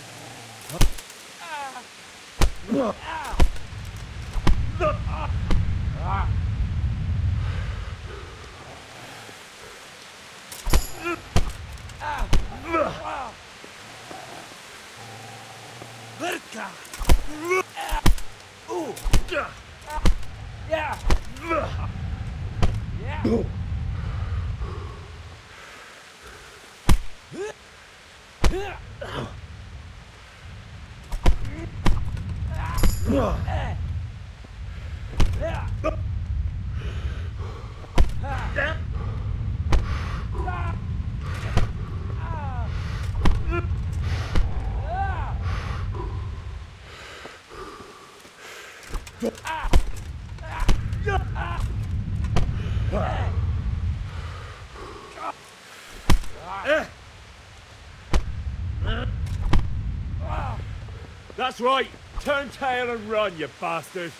That's right. Turn tail and run, you bastard.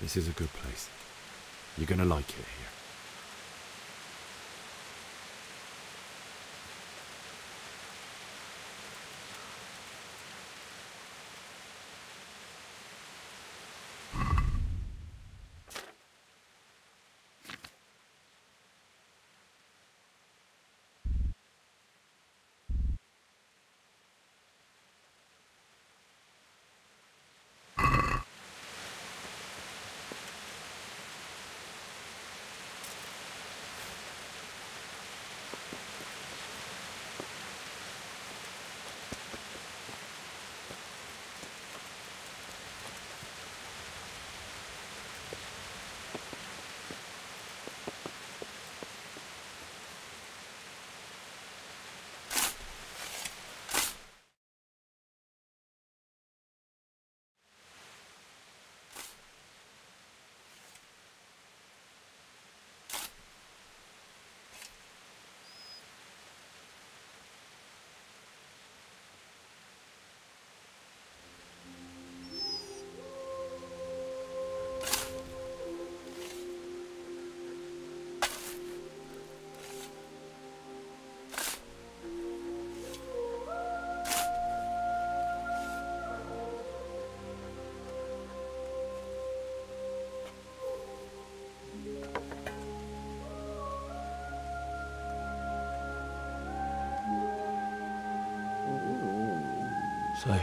This is a good place. You're gonna like it here. So,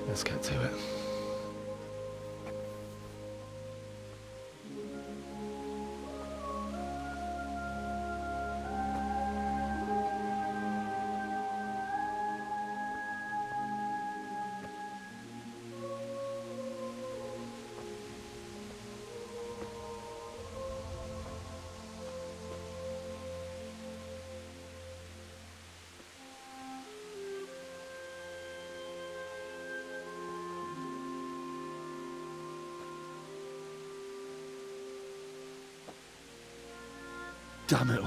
let's get to it. Damn it all.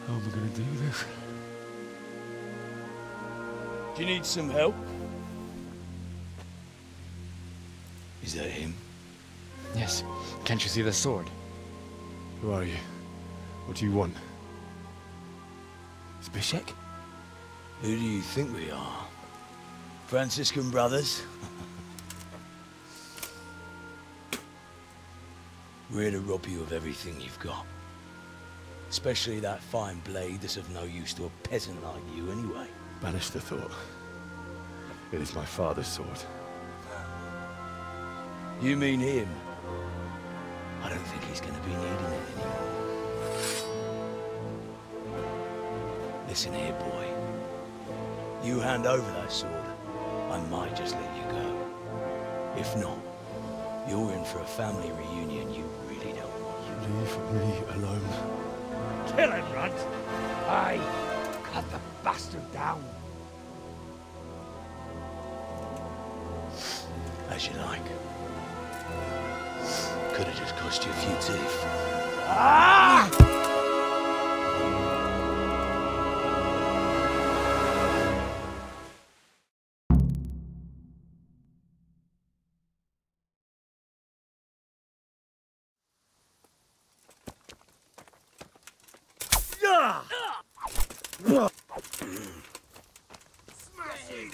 How am I going to do this? Do you need some help? Is that him? Yes. Can't you see the sword? Who are you? What do you want? Zbyszek? Who do you think we are? Franciscan brothers? We're here to rob you of everything you've got. Especially that fine blade that's of no use to a peasant like you anyway. Banish the thought. It is my father's sword. You mean him? I don't think he's going to be needing it anymore. Listen here, boy. You hand over that sword, I might just let you go. If not, you're in for a family reunion you really don't want. Leave me alone. Kill him, Runt! Aye, cut the bastard down. As you like. Could have just cost you a few teeth. Ah!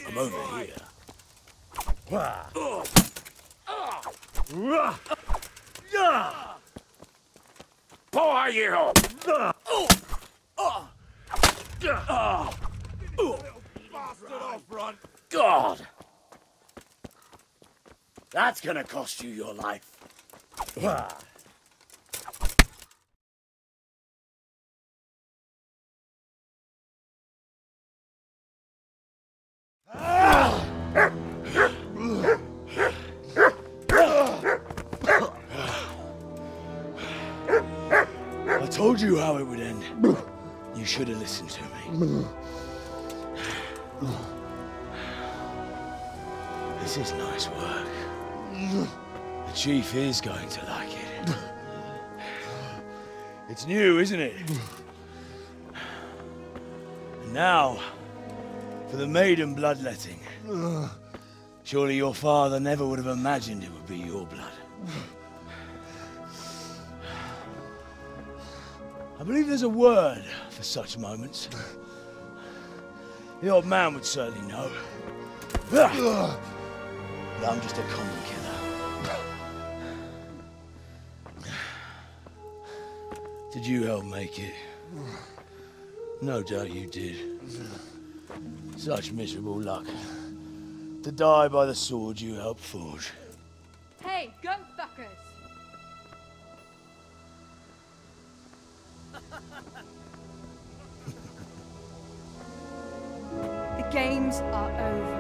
I'm over here. Boy, you! Bastard off, Runt! God! That's gonna cost you your life. I told you you how it would end. You should have listened to me. This is nice work. The chief is going to like it. It's new, isn't it? And now, for the maiden bloodletting. Surely your father never would have imagined it would be your blood. I believe there's a word for such moments. The old man would certainly know. But I'm just a common killer. Did you help make it? No doubt you did. Such miserable luck. To die by the sword you helped forge. Hey, gun fuckers! The games are over.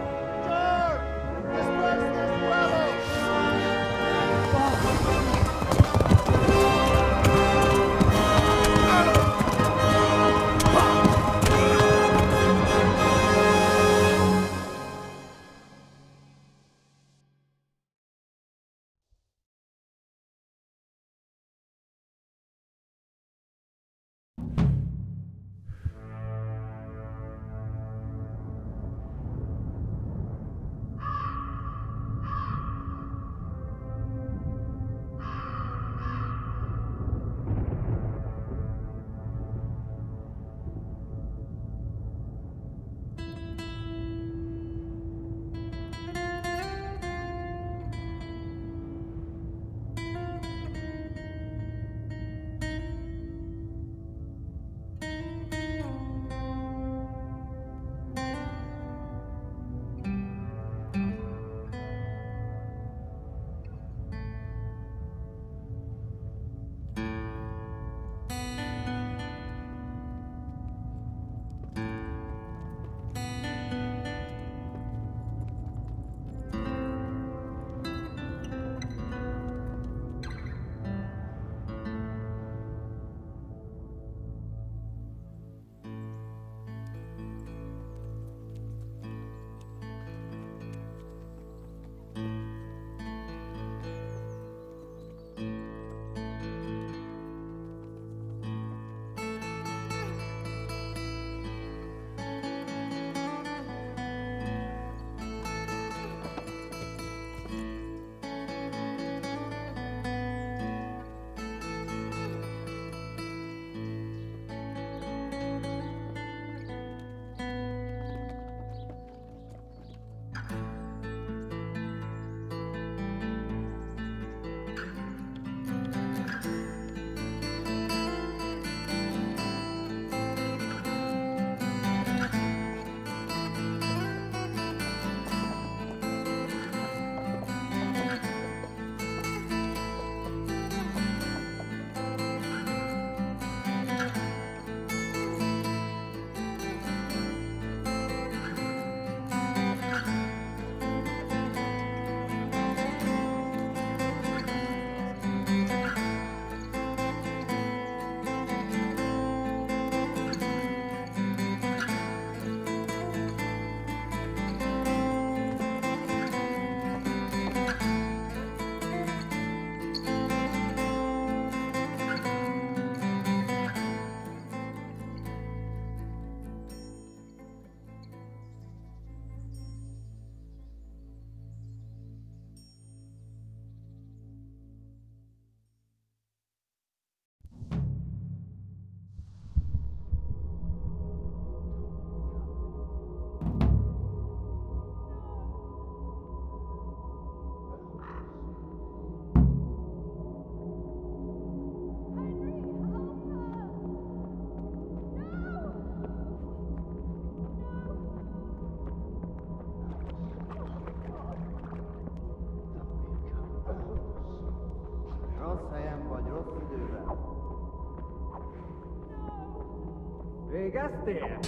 Rossz helyen vagy, rossz időben. Végeztél?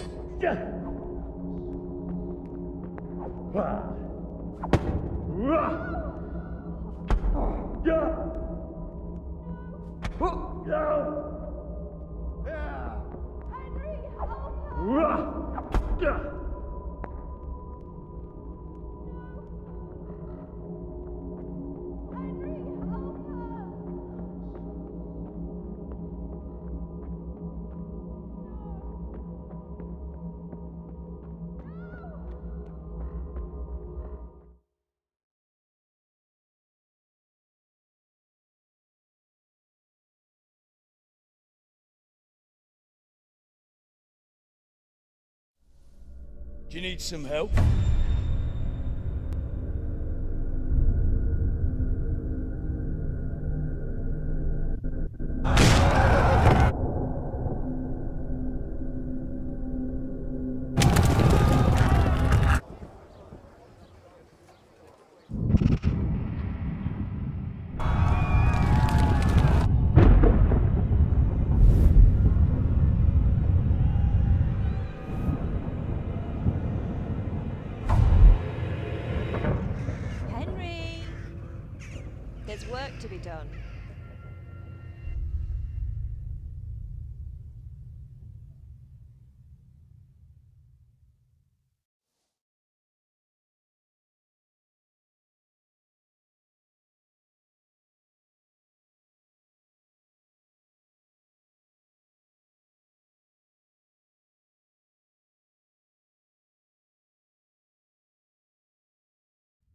Do you need some help? Henry! There's work to be done.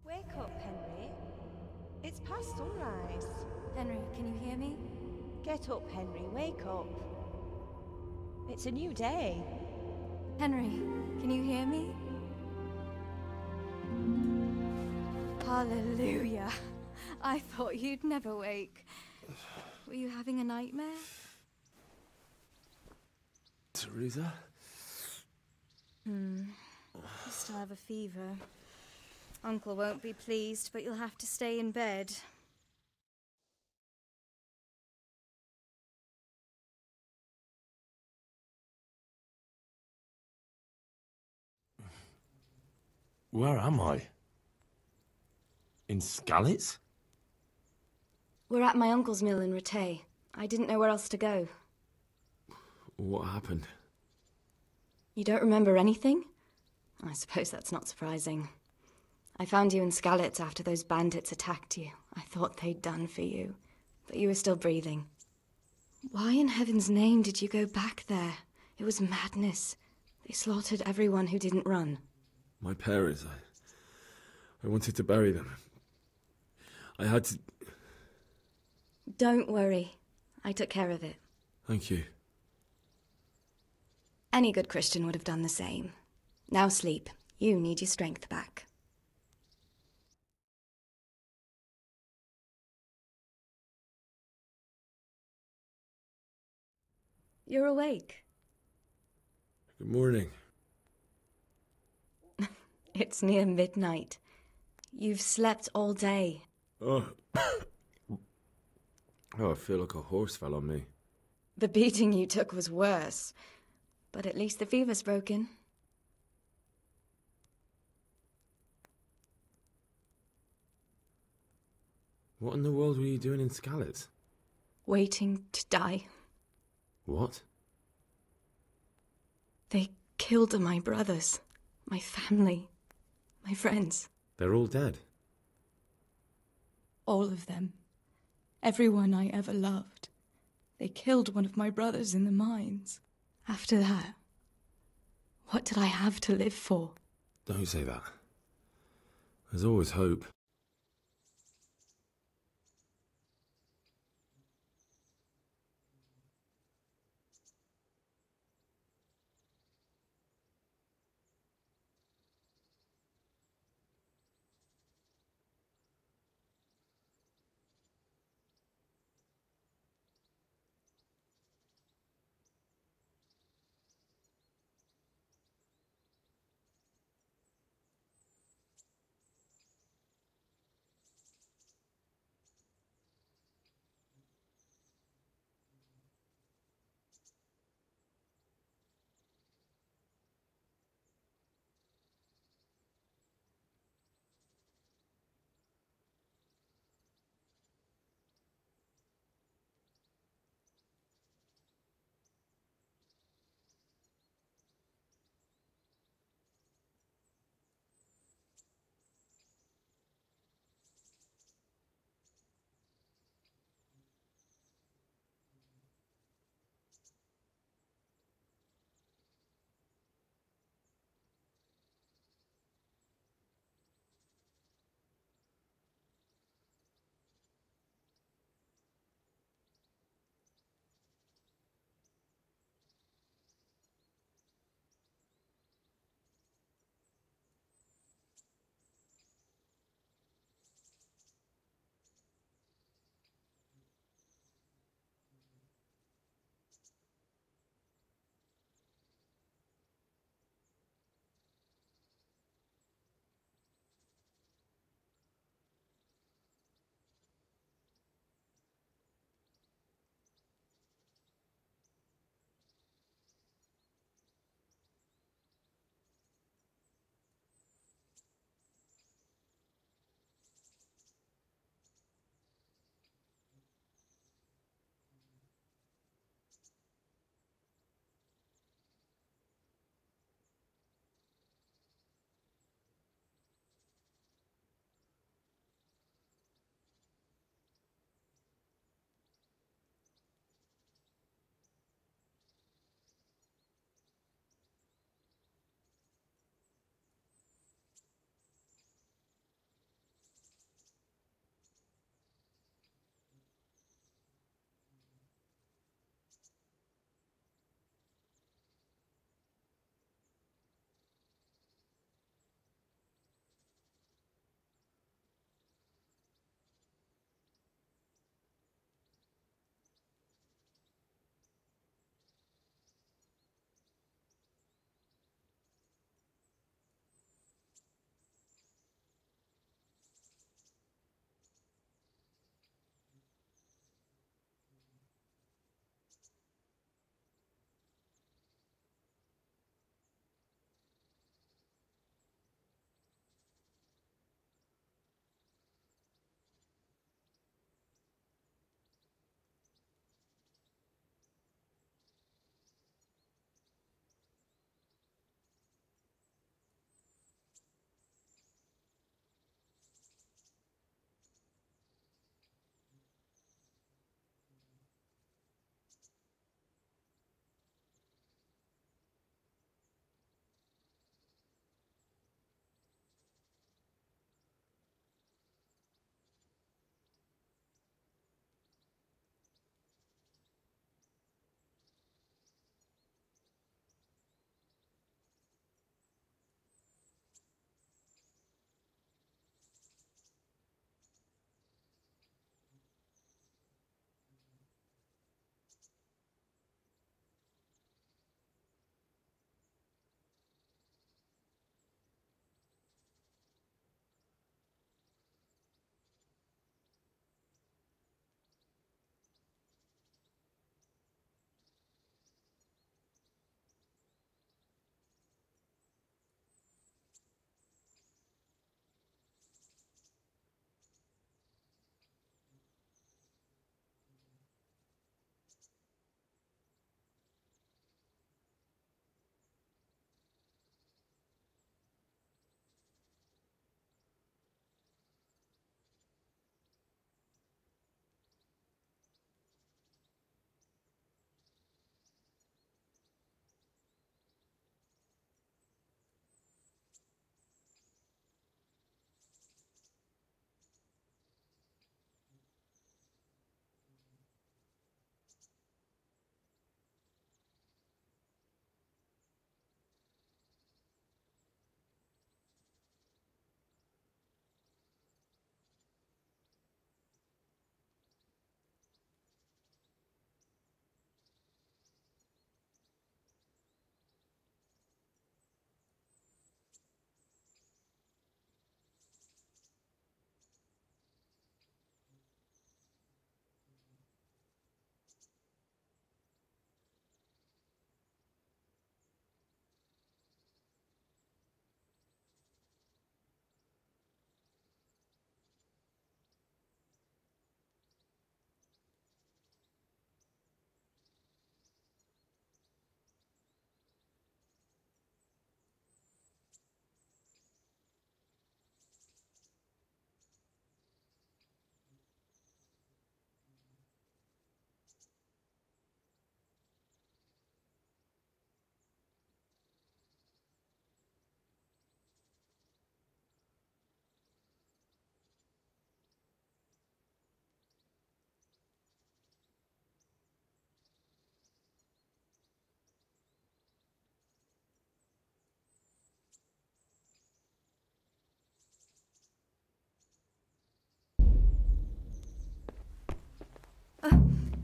Wake up, Henry. It's past sunrise. Henry, can you hear me? Get up, Henry. Wake up. It's a new day. Henry, can you hear me? Hallelujah. I thought you'd never wake. Were you having a nightmare? Teresa? You still have a fever. Uncle won't be pleased, but you'll have to stay in bed. Where am I? In Skalitz? We're at my uncle's mill in Rattay. I didn't know where else to go. What happened? You don't remember anything? I suppose that's not surprising. I found you in Skalitz after those bandits attacked you. I thought they'd done for you, but you were still breathing. Why in heaven's name did you go back there? It was madness. They slaughtered everyone who didn't run. My parents, I wanted to bury them. I had to... Don't worry. I took care of it. Thank you. Any good Christian would have done the same. Now sleep. You need your strength back. You're awake. Good morning. It's near midnight. You've slept all day. Oh. I feel like a horse fell on me. The beating you took was worse. But at least the fever's broken. What in the world were you doing in Skalitz? Waiting to die. What? They killed my brothers, my family, my friends. They're all dead. All of them. Everyone I ever loved. They killed one of my brothers in the mines. After that, what did I have to live for? Don't say that. There's always hope.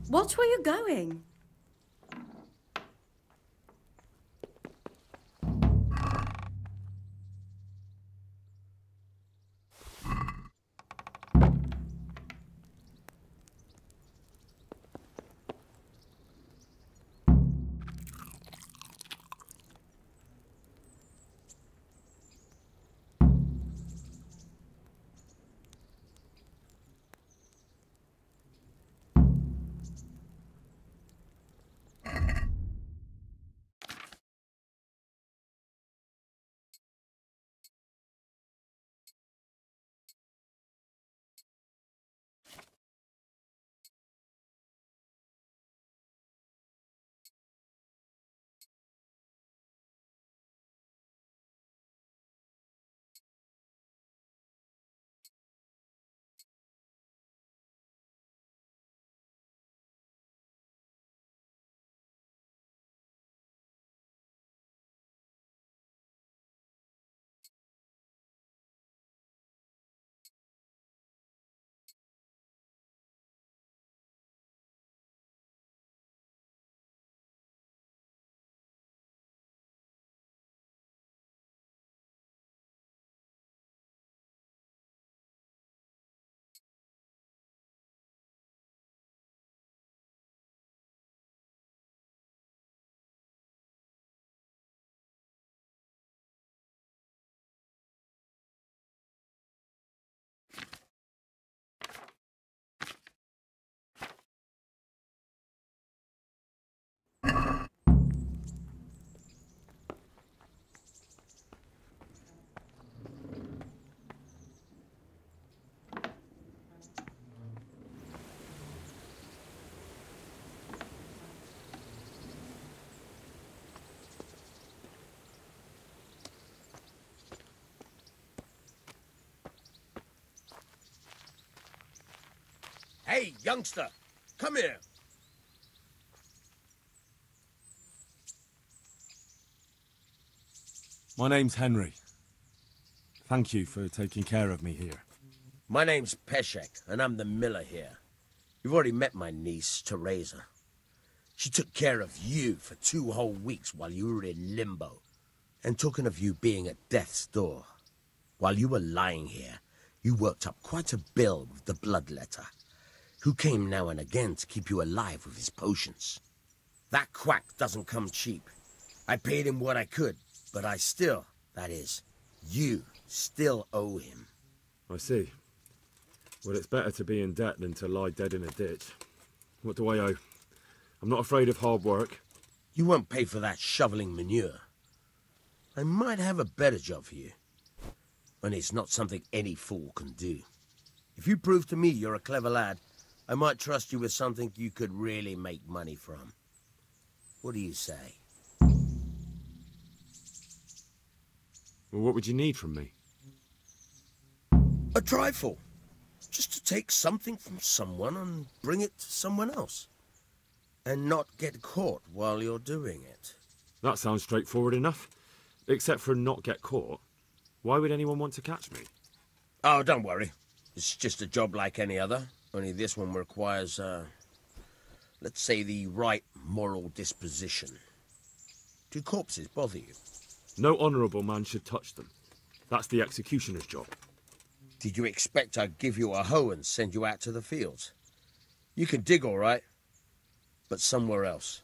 Watch where you're going. Hey, youngster, come here. My name's Henry. Thank you for taking care of me here. My name's Peshek, and I'm the miller here. You've already met my niece, Teresa. She took care of you for 2 whole weeks while you were in limbo. And talking of you being at death's door, while you were lying here, you worked up quite a bill with the bloodletter, who came now and again to keep you alive with his potions. That quack doesn't come cheap. I paid him what I could, but I still, that is, you still owe him. I see. Well, it's better to be in debt than to lie dead in a ditch. What do I owe? I'm not afraid of hard work. You won't pay for that shoveling manure. I might have a better job for you. And it's not something any fool can do. If you prove to me you're a clever lad, I might trust you with something you could really make money from. What do you say? Well, what would you need from me? A trifle. Just to take something from someone and bring it to someone else. And not get caught while you're doing it. That sounds straightforward enough. Except for not get caught. Why would anyone want to catch me? Oh, don't worry. It's just a job like any other. Only this one requires, let's say, the right moral disposition. Do corpses bother you? No honourable man should touch them. That's the executioner's job. Did you expect I'd give you a hoe and send you out to the fields? You can dig all right, but somewhere else.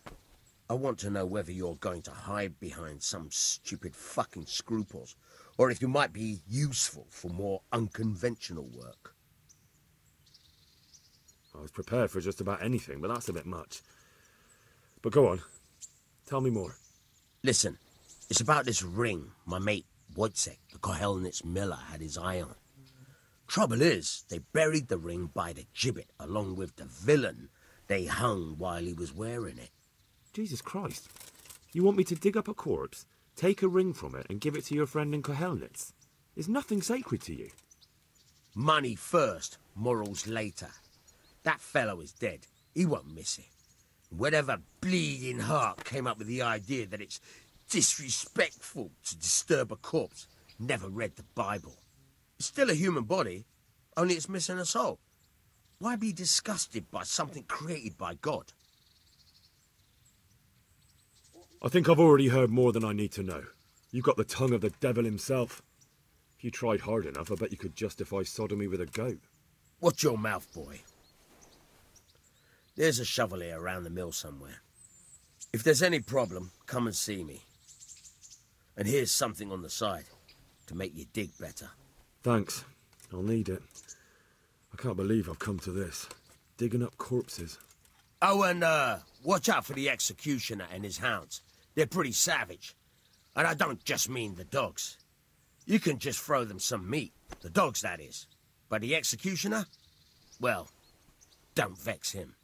I want to know whether you're going to hide behind some stupid fucking scruples, or if you might be useful for more unconventional work. I was prepared for just about anything, but that's a bit much. But go on. Tell me more. Listen, it's about this ring my mate Wojciech, the Kohelnitz miller, had his eye on. Trouble is, they buried the ring by the gibbet along with the villain they hung while he was wearing it. Jesus Christ. You want me to dig up a corpse, take a ring from it, and give it to your friend in Kohelnitz? Is nothing sacred to you? Money first, morals later. That fellow is dead. He won't miss it. Whatever bleeding heart came up with the idea that it's disrespectful to disturb a corpse never read the Bible. It's still a human body, only it's missing a soul. Why be disgusted by something created by God? I think I've already heard more than I need to know. You've got the tongue of the devil himself. If you tried hard enough, I bet you could justify sodomy with a goat. Watch your mouth, boy. There's a shovel here around the mill somewhere. If there's any problem, come and see me. And here's something on the side to make you dig better. Thanks. I'll need it. I can't believe I've come to this. Digging up corpses. Oh, and watch out for the executioner and his hounds. They're pretty savage. And I don't just mean the dogs. You can just throw them some meat. The dogs, that is. But the executioner? Well, don't vex him.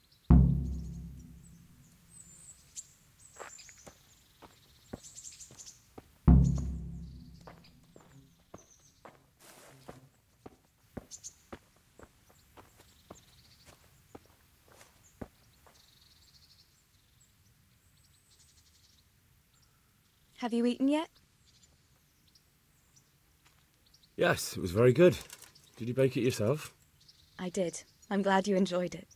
Have you eaten yet? Yes, it was very good. Did you bake it yourself? I did. I'm glad you enjoyed it.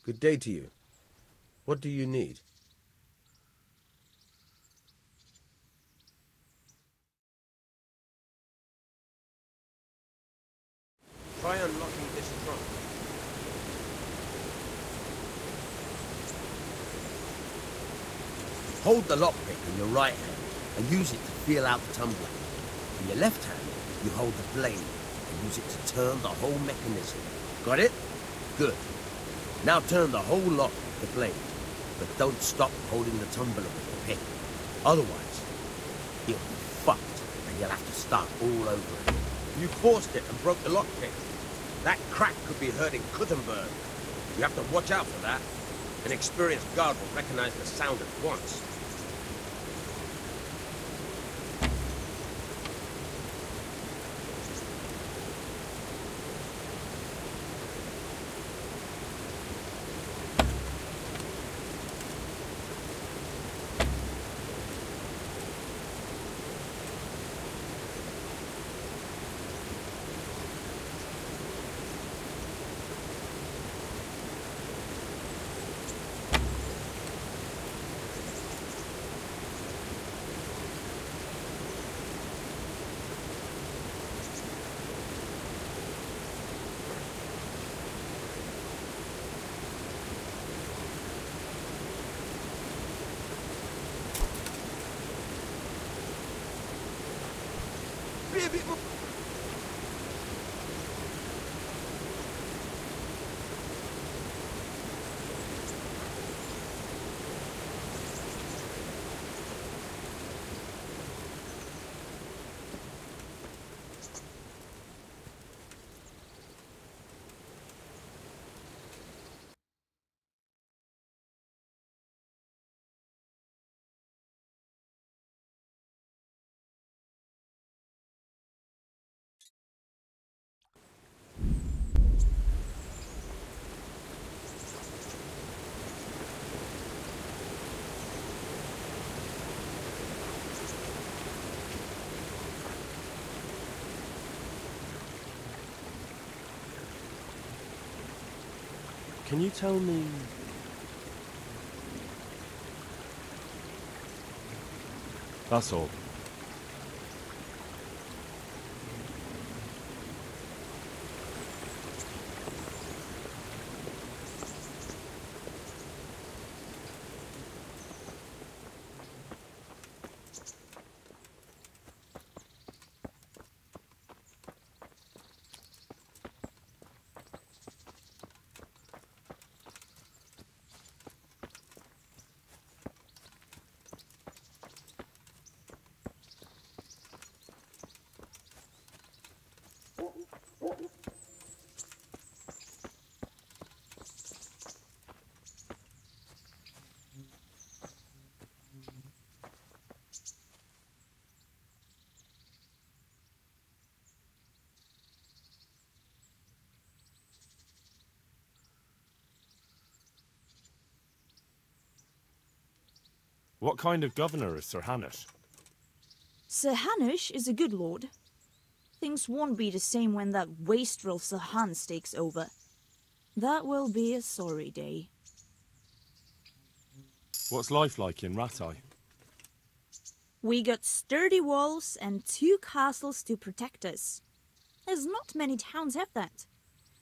Good day to you. What do you need? Try unlocking this trunk. Hold the lockpick in your right hand and use it to feel out the tumbler. In your left hand, you hold the blade and use it to turn the whole mechanism. Got it? Good. Now turn the whole lock with the blade, but don't stop holding the tumbler with the pick. Otherwise, you'll be fucked and you'll have to start all over again. You forced it and broke the lockpick. That crack could be heard in Kuttenberg. You have to watch out for that. An experienced guard will recognize the sound at once. Can you tell me... That's all. What kind of governor is Sir Hanush? Sir Hanush is a good lord. Things won't be the same when that wastrel Sir Hans takes over. That will be a sorry day. What's life like in Rattay? We got sturdy walls and 2 castles to protect us. There's not many towns have that.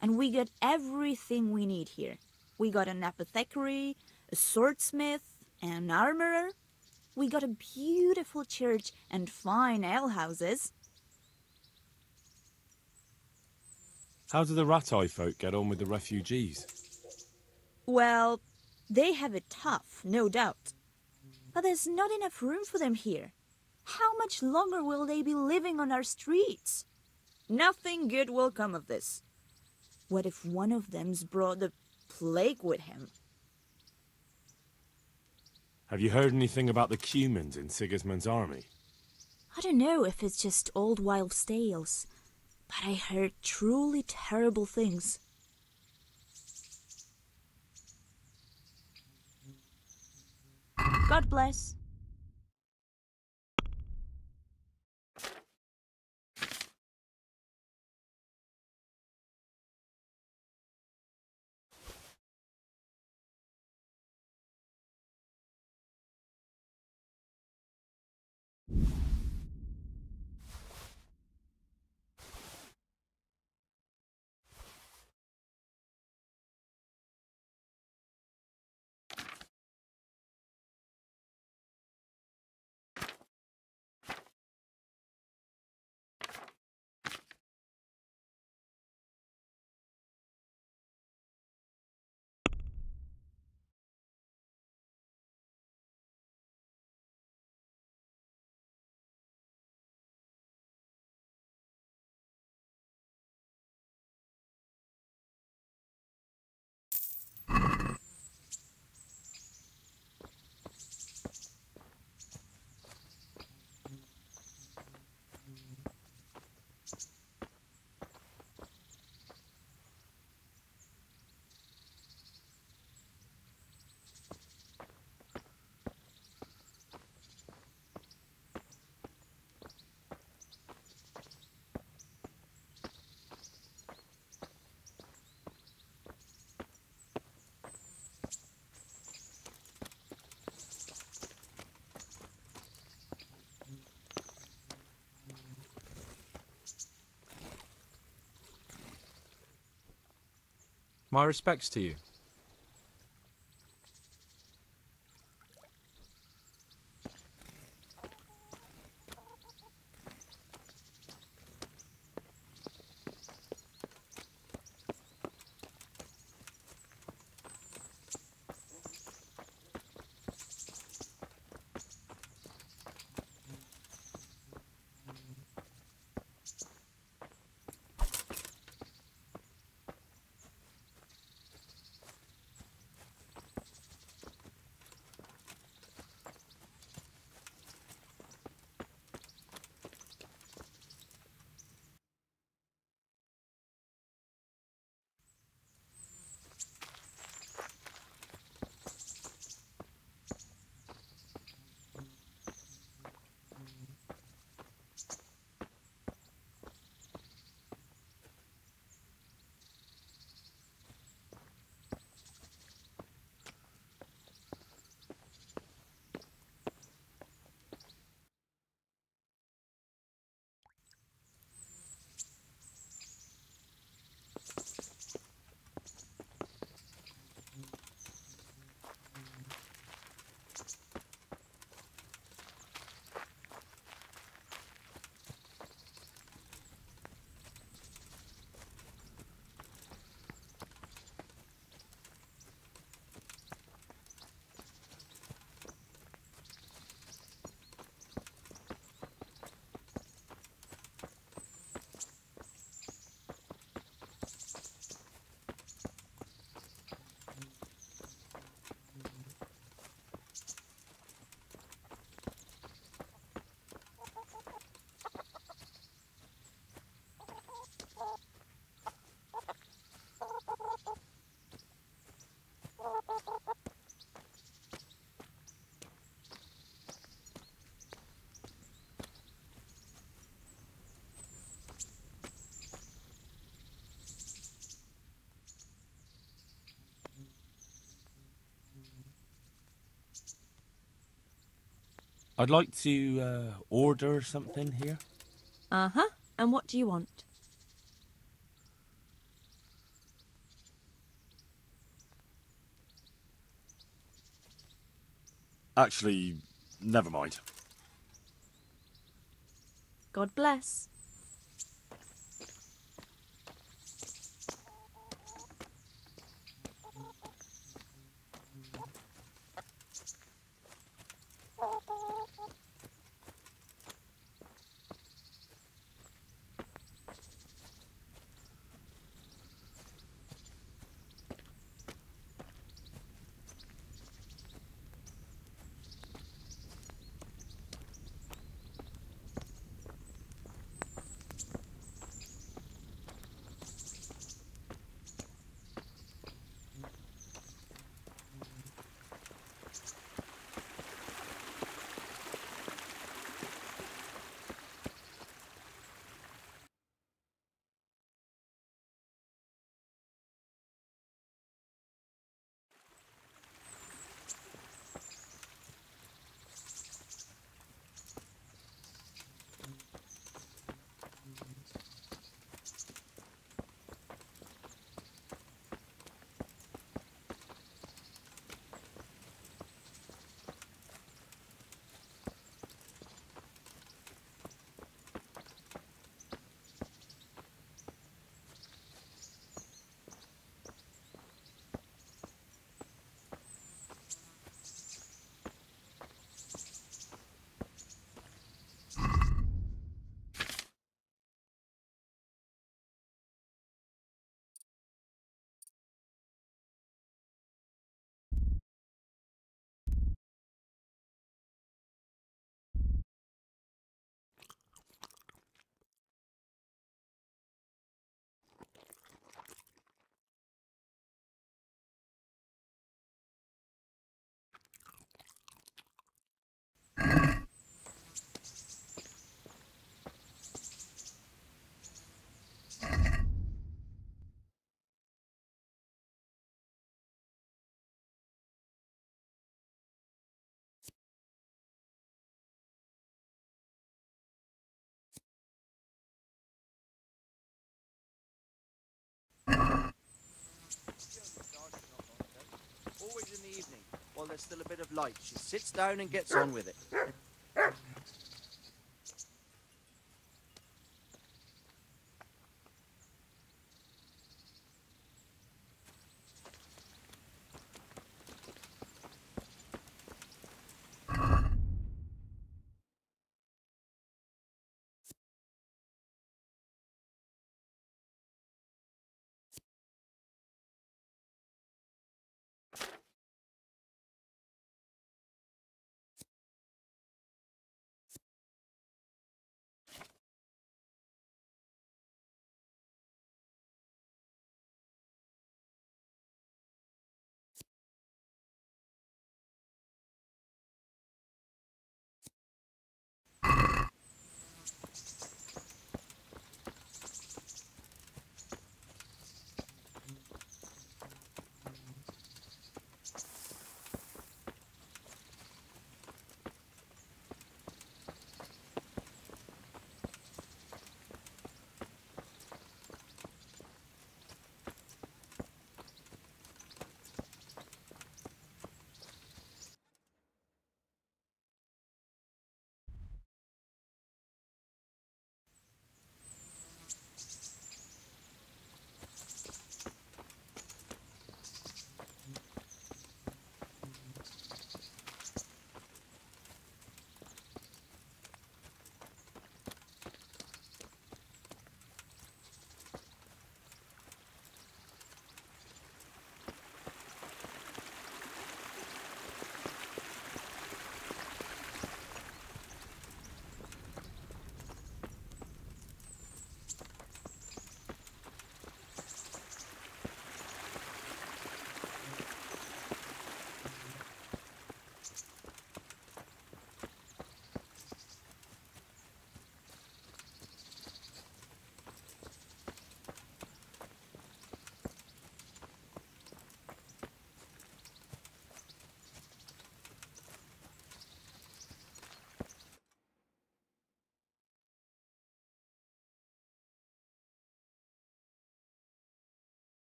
And we got everything we need here. We got an apothecary, a swordsmith, an armorer. We got a beautiful church and fine alehouses. How do the Rattay folk get on with the refugees? Well, they have it tough, no doubt. But there's not enough room for them here. How much longer will they be living on our streets? Nothing good will come of this. What if one of them's brought the plague with him? Have you heard anything about the Cumans in Sigismund's army? I don't know if it's just old wives' tales, but I heard truly terrible things. God bless. My respects to you. I'd like to order something here. Uh-huh. And what do you want? Actually, never mind. God bless. Always in the evening, while there's still a bit of light. She sits down and gets on with it.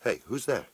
Hey, who's there?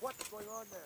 What's going on there?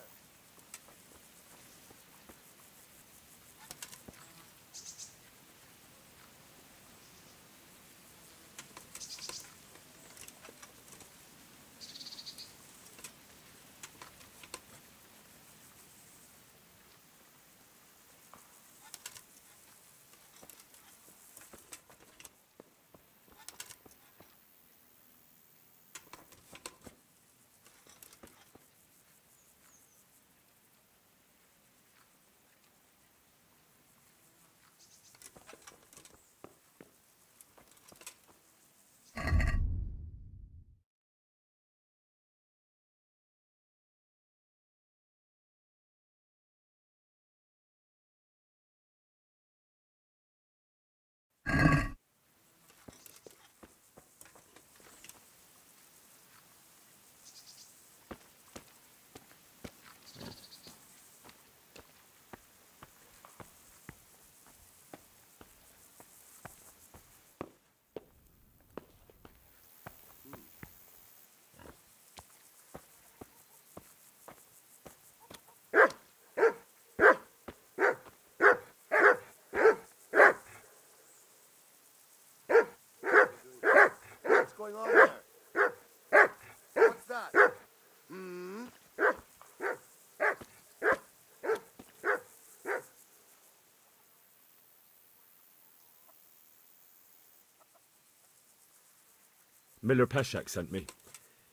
Miller Peshek sent me.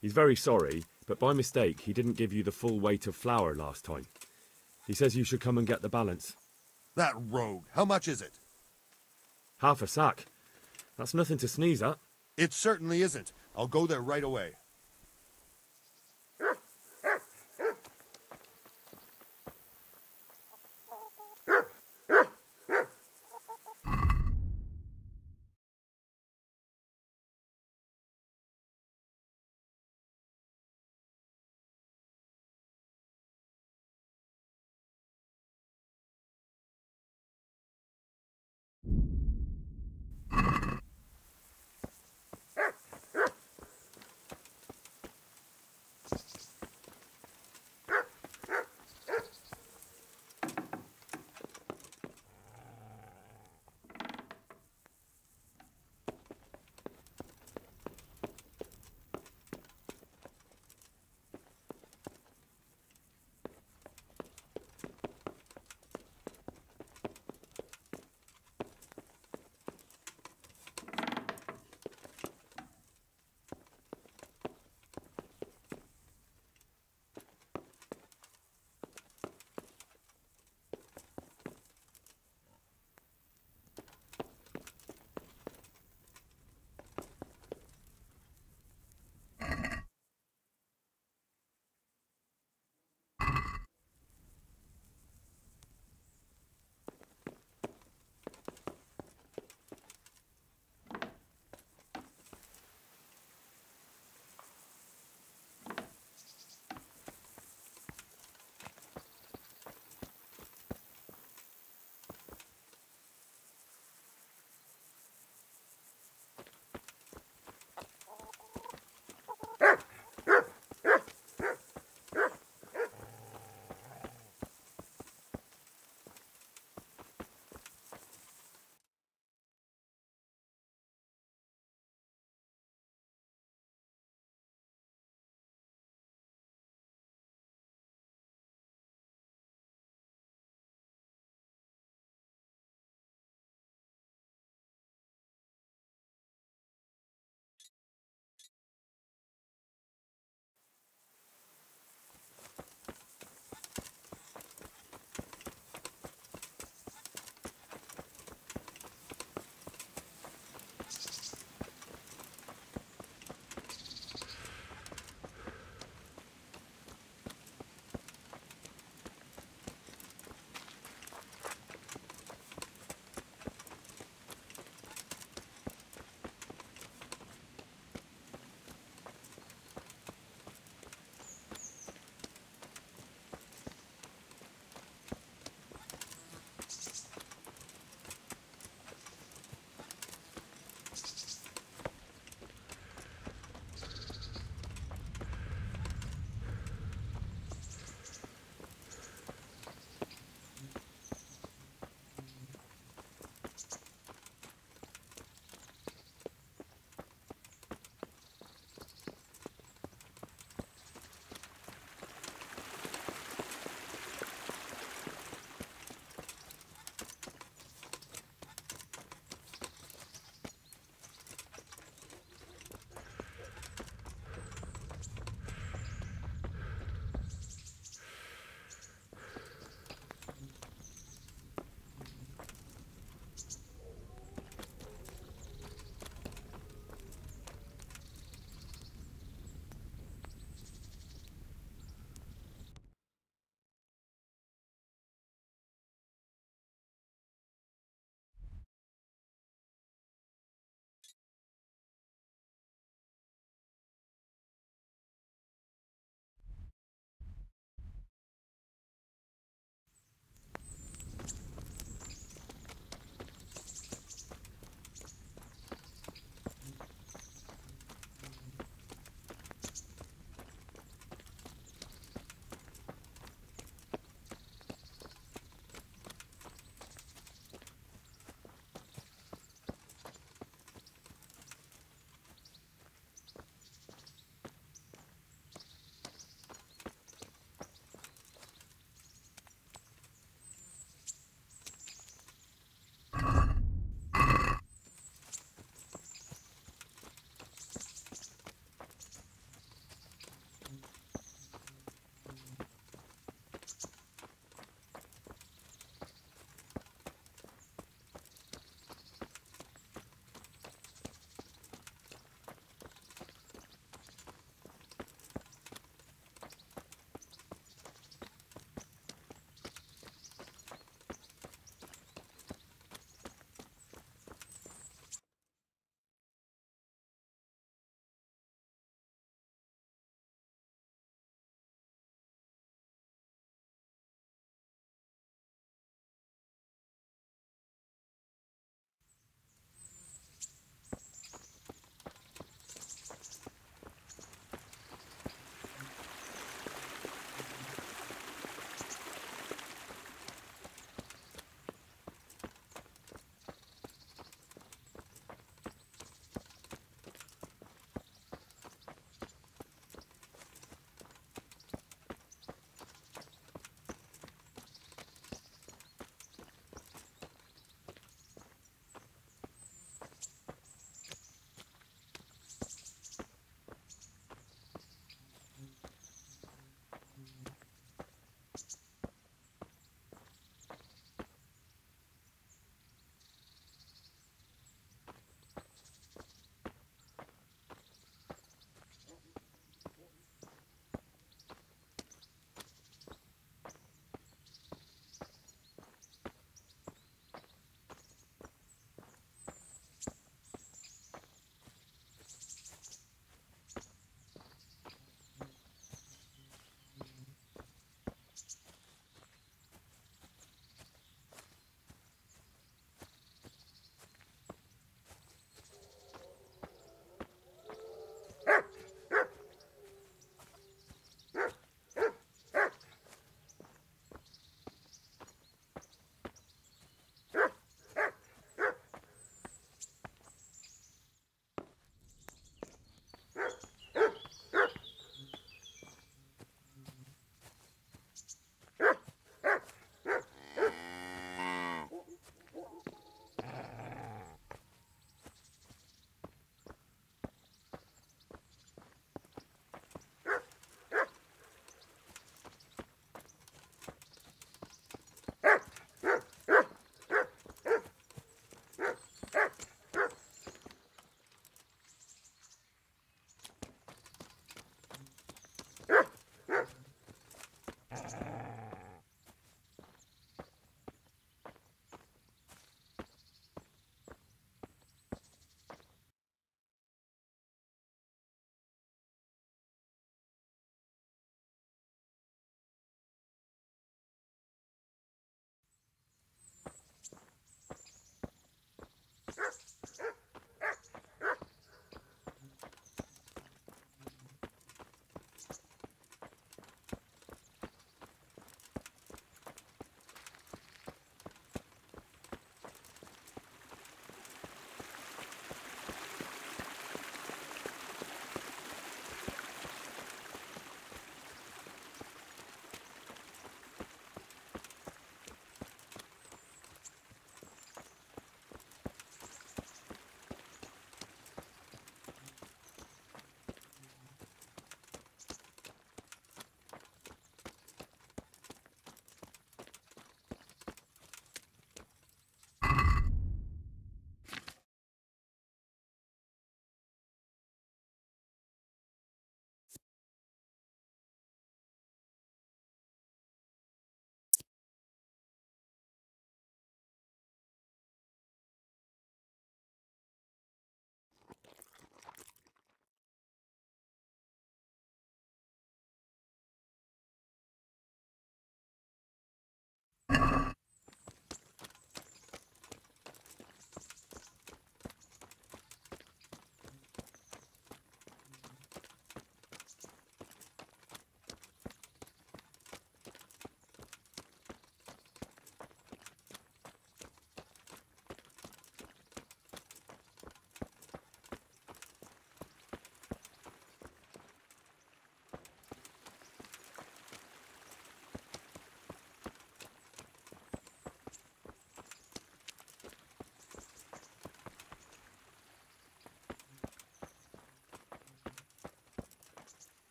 He's very sorry, but by mistake he didn't give you the full weight of flour last time. He says you should come and get the balance. That rogue. How much is it? Half a sack. That's nothing to sneeze at. It certainly isn't. I'll go there right away.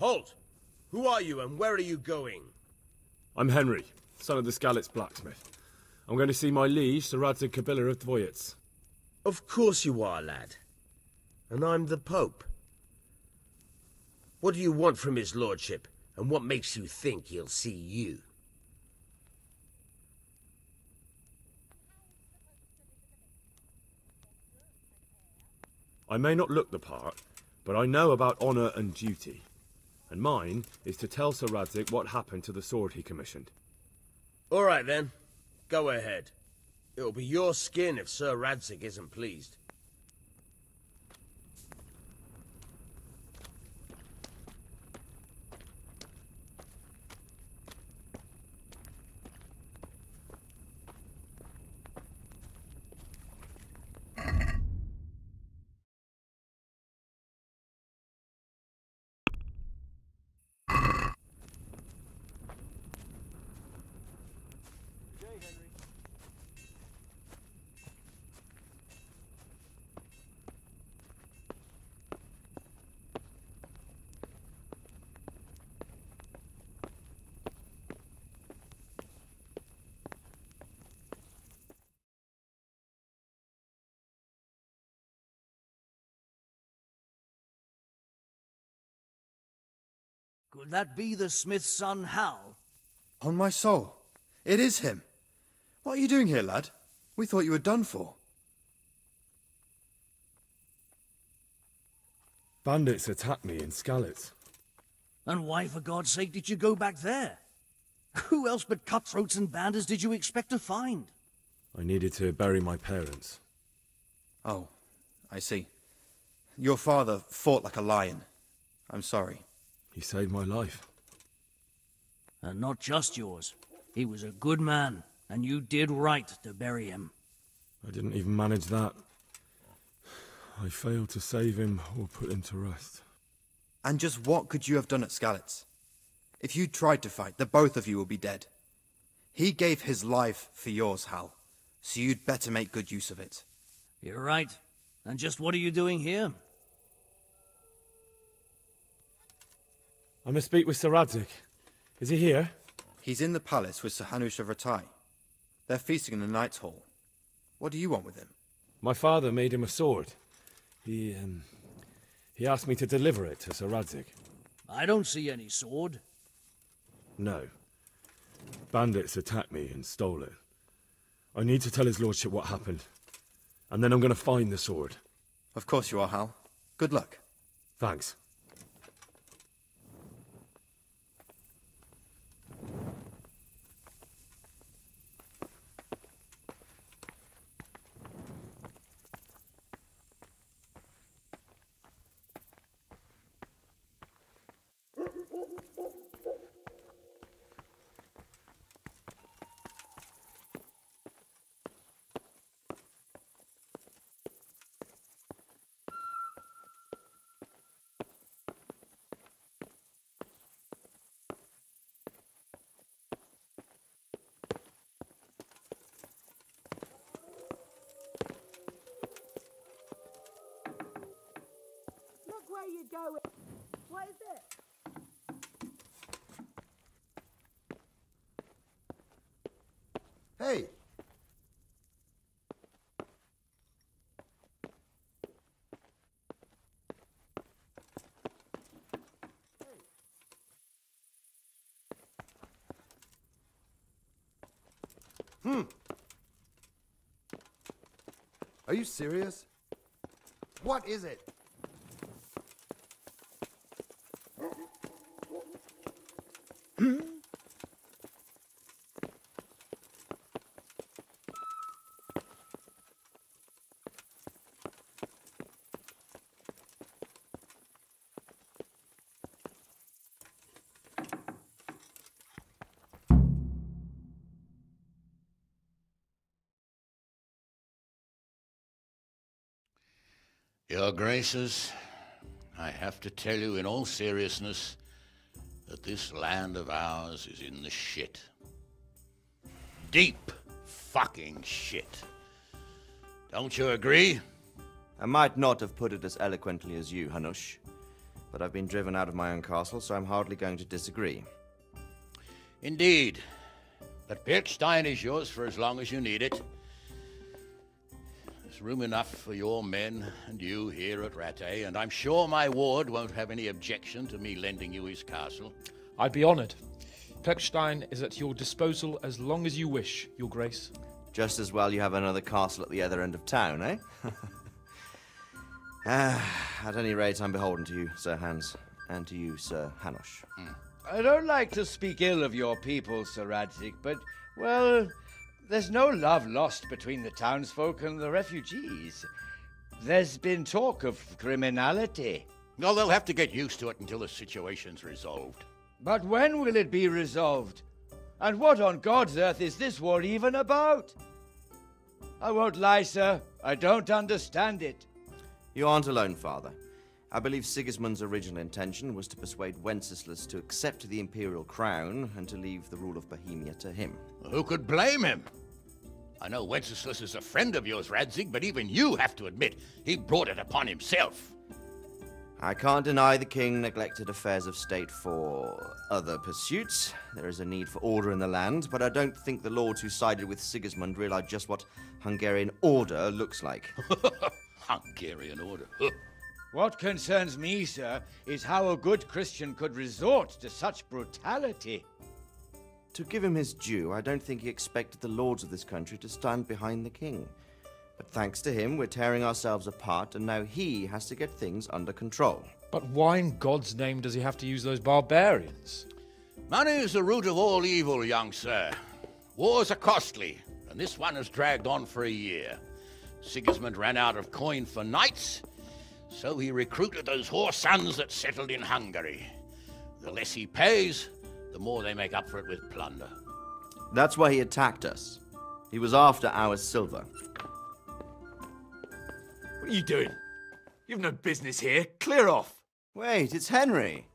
Halt! Who are you and where are you going? I'm Henry, son of the Skalitz blacksmith. I'm going to see my liege, Sir Radzig Kabila of Dvoyitz. Of course you are, lad. And I'm the Pope. What do you want from his lordship, and what makes you think he'll see you? I may not look the part, but I know about honour and duty. And mine is to tell Sir Radzig what happened to the sword he commissioned. All right, then. Go ahead. It'll be your skin if Sir Radzig isn't pleased. Could that be the smith's son, Hal? On my soul, it is him. What are you doing here, lad? We thought you were done for. Bandits attacked me in Skalitz. And why, for God's sake, did you go back there? Who else but cutthroats and bandits did you expect to find? I needed to bury my parents. Oh, I see. Your father fought like a lion. I'm sorry. He saved my life. And not just yours. He was a good man, and you did right to bury him. I didn't even manage that. I failed to save him or put him to rest. And just what could you have done at Skalitz? If you tried to fight, the both of you will be dead. He gave his life for yours, Hal, so you'd better make good use of it. You're right. And just what are you doing here? I must speak with Sir Radzig. Is he here? He's in the palace with Sir Hanush of Ratai. They're feasting in the Knight's Hall. What do you want with him? My father made him a sword. He asked me to deliver it to Sir Radzig. I don't see any sword. No. Bandits attacked me and stole it. I need to tell his lordship what happened. And then I'm going to find the sword. Of course you are, Hal. Good luck. Thanks. Look where you're going. What is it? Hey! Are you serious? What is it? Your Graces, I have to tell you in all seriousness that this land of ours is in the shit. Deep fucking shit. Don't you agree? I might not have put it as eloquently as you, Hanush, but I've been driven out of my own castle, so I'm hardly going to disagree. Indeed. But Birkstein is yours for as long as you need it. There's room enough for your men and you here at Rattay, and I'm sure my ward won't have any objection to me lending you his castle. I'd be honoured. Birkstein is at your disposal as long as you wish, Your Grace. Just as well you have another castle at the other end of town, eh? At any rate, I'm beholden to you, Sir Hans, and to you, Sir Hanush. I don't like to speak ill of your people, Sir Radzig, but, well, there's no love lost between the townsfolk and the refugees. There's been talk of criminality. Well, they'll have to get used to it until the situation's resolved. But when will it be resolved? And what on God's earth is this war even about? I won't lie, sir. I don't understand it. You aren't alone, Father. I believe Sigismund's original intention was to persuade Wenceslas to accept the imperial crown and to leave the rule of Bohemia to him. Who could blame him? I know Wenceslas is a friend of yours, Radzig, but even you have to admit he brought it upon himself. I can't deny the king neglected affairs of state for other pursuits. There is a need for order in the land, but I don't think the lords who sided with Sigismund realized just what Hungarian order looks like. Hungarian order? What concerns me, sir, is how a good Christian could resort to such brutality. To give him his due, I don't think he expected the lords of this country to stand behind the king. But thanks to him, we're tearing ourselves apart, and now he has to get things under control. But why in God's name does he have to use those barbarians? Money is the root of all evil, young sir. Wars are costly, and this one has dragged on for a year. Sigismund ran out of coin for knights, so he recruited those whore sons that settled in Hungary. The less he pays, the more they make up for it with plunder. That's why he attacked us. He was after our silver. What are you doing? You've no business here. Clear off. Wait, it's Henry.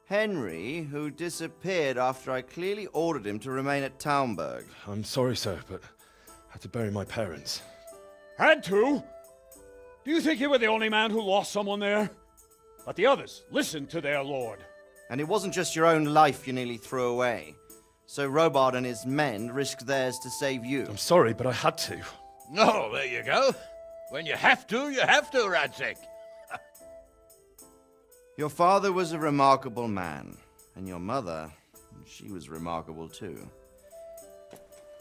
Henry, who disappeared after I clearly ordered him to remain at Taunberg. I'm sorry, sir, but I had to bury my parents. Had to? Do you think you were the only man who lost someone there? But the others listened to their lord. And it wasn't just your own life you nearly threw away. So Robard and his men risked theirs to save you. I'm sorry, but I had to. Oh, there you go. When you have to, Radzig. Your father was a remarkable man, and your mother, she was remarkable too.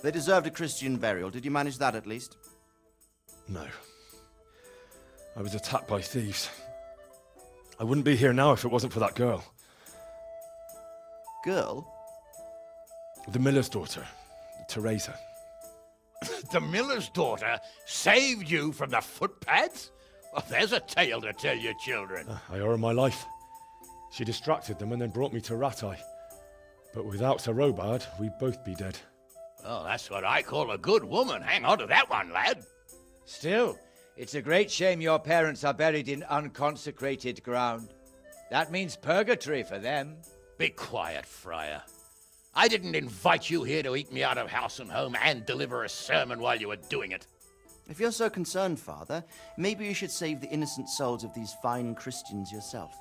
They deserved a Christian burial. Did you manage that at least? No. I was attacked by thieves. I wouldn't be here now if it wasn't for that girl. Girl? The miller's daughter, Teresa. The miller's daughter saved you from the footpads? Well, there's a tale to tell your children. I owe her my life. She distracted them and then brought me to Rattay. But without Sir Robard, we'd both be dead. Oh, that's what I call a good woman. Hang on to that one, lad. Still, it's a great shame your parents are buried in unconsecrated ground. That means purgatory for them. Be quiet, friar. I didn't invite you here to eat me out of house and home and deliver a sermon while you were doing it. If you're so concerned, Father, maybe you should save the innocent souls of these fine Christians yourself.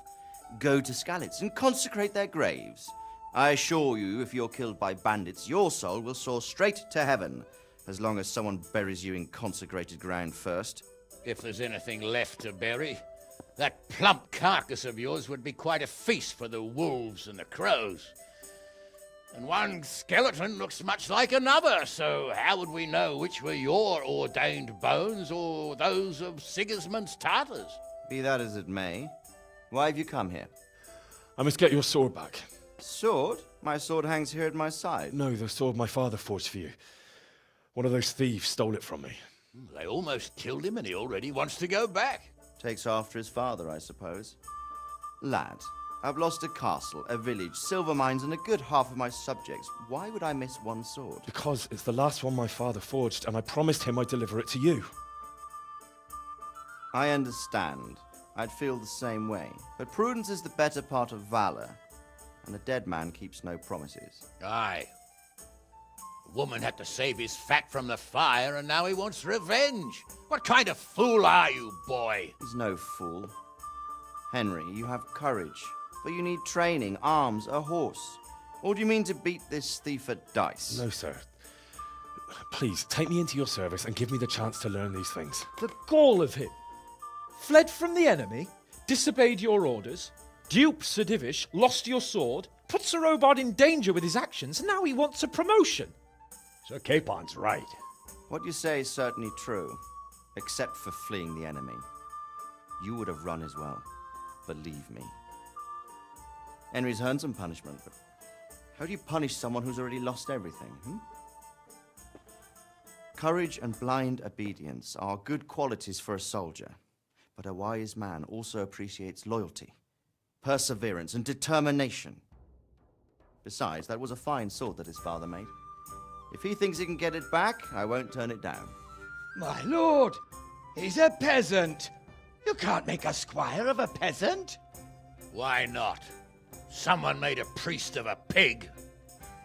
Go to Skalitz and consecrate their graves. I assure you, if you're killed by bandits, your soul will soar straight to heaven, as long as someone buries you in consecrated ground first. If there's anything left to bury, that plump carcass of yours would be quite a feast for the wolves and the crows. And one skeleton looks much like another, so how would we know which were your ordained bones or those of Sigismund's Tartars? Be that as it may, why have you come here? I must get your sword back. Sword? My sword hangs here at my side. No, the sword my father forged for you. One of those thieves stole it from me. They almost killed him and he already wants to go back. Takes after his father, I suppose. Lad, I've lost a castle, a village, silver mines, and a good half of my subjects. Why would I miss one sword? Because it's the last one my father forged, and I promised him I'd deliver it to you. I understand. I'd feel the same way. But prudence is the better part of valor, and a dead man keeps no promises. Aye. A woman had to save his fat from the fire, and now he wants revenge. What kind of fool are you, boy? He's no fool. Henry, you have courage, but you need training, arms, a horse. Or do you mean to beat this thief at dice? No, sir. Please, take me into your service and give me the chance to learn these things. The gall of him. Fled from the enemy, disobeyed your orders, duped Sir Divish, lost your sword, put Sir Robard in danger with his actions, and now he wants a promotion. Sir Capon's right. What you say is certainly true, except for fleeing the enemy. You would have run as well, believe me. Henry's earned some punishment, but how do you punish someone who's already lost everything, Courage and blind obedience are good qualities for a soldier, but a wise man also appreciates loyalty, perseverance, and determination. Besides, that was a fine sword that his father made. If he thinks he can get it back, I won't turn it down. My lord, he's a peasant. You can't make a squire of a peasant. Why not? Someone made a priest of a pig.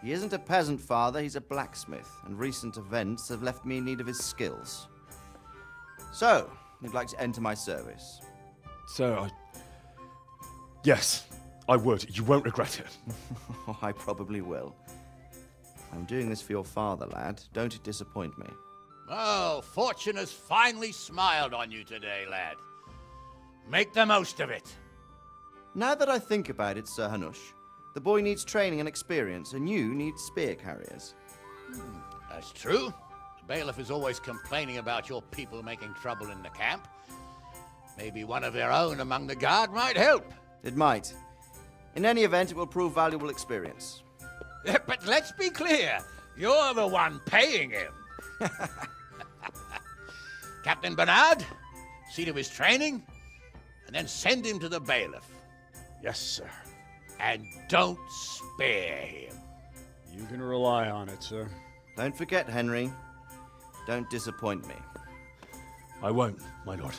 He isn't a peasant, father, he's a blacksmith, and recent events have left me in need of his skills. So, you'd like to enter my service? Sir, Yes, I would. You won't regret it. I probably will. I'm doing this for your father, lad. Don't it disappoint me. Oh, fortune has finally smiled on you today, lad. Make the most of it. Now that I think about it, Sir Hanush, the boy needs training and experience, and you need spear carriers. That's true. The bailiff is always complaining about your people making trouble in the camp. Maybe one of their own among the guard might help. It might. In any event, it will prove valuable experience. But let's be clear. You're the one paying him. Captain Bernard, see to his training, and then send him to the bailiff. Yes, sir. And don't spare him. You can rely on it, sir. Don't forget, Henry. Don't disappoint me. I won't, my lord.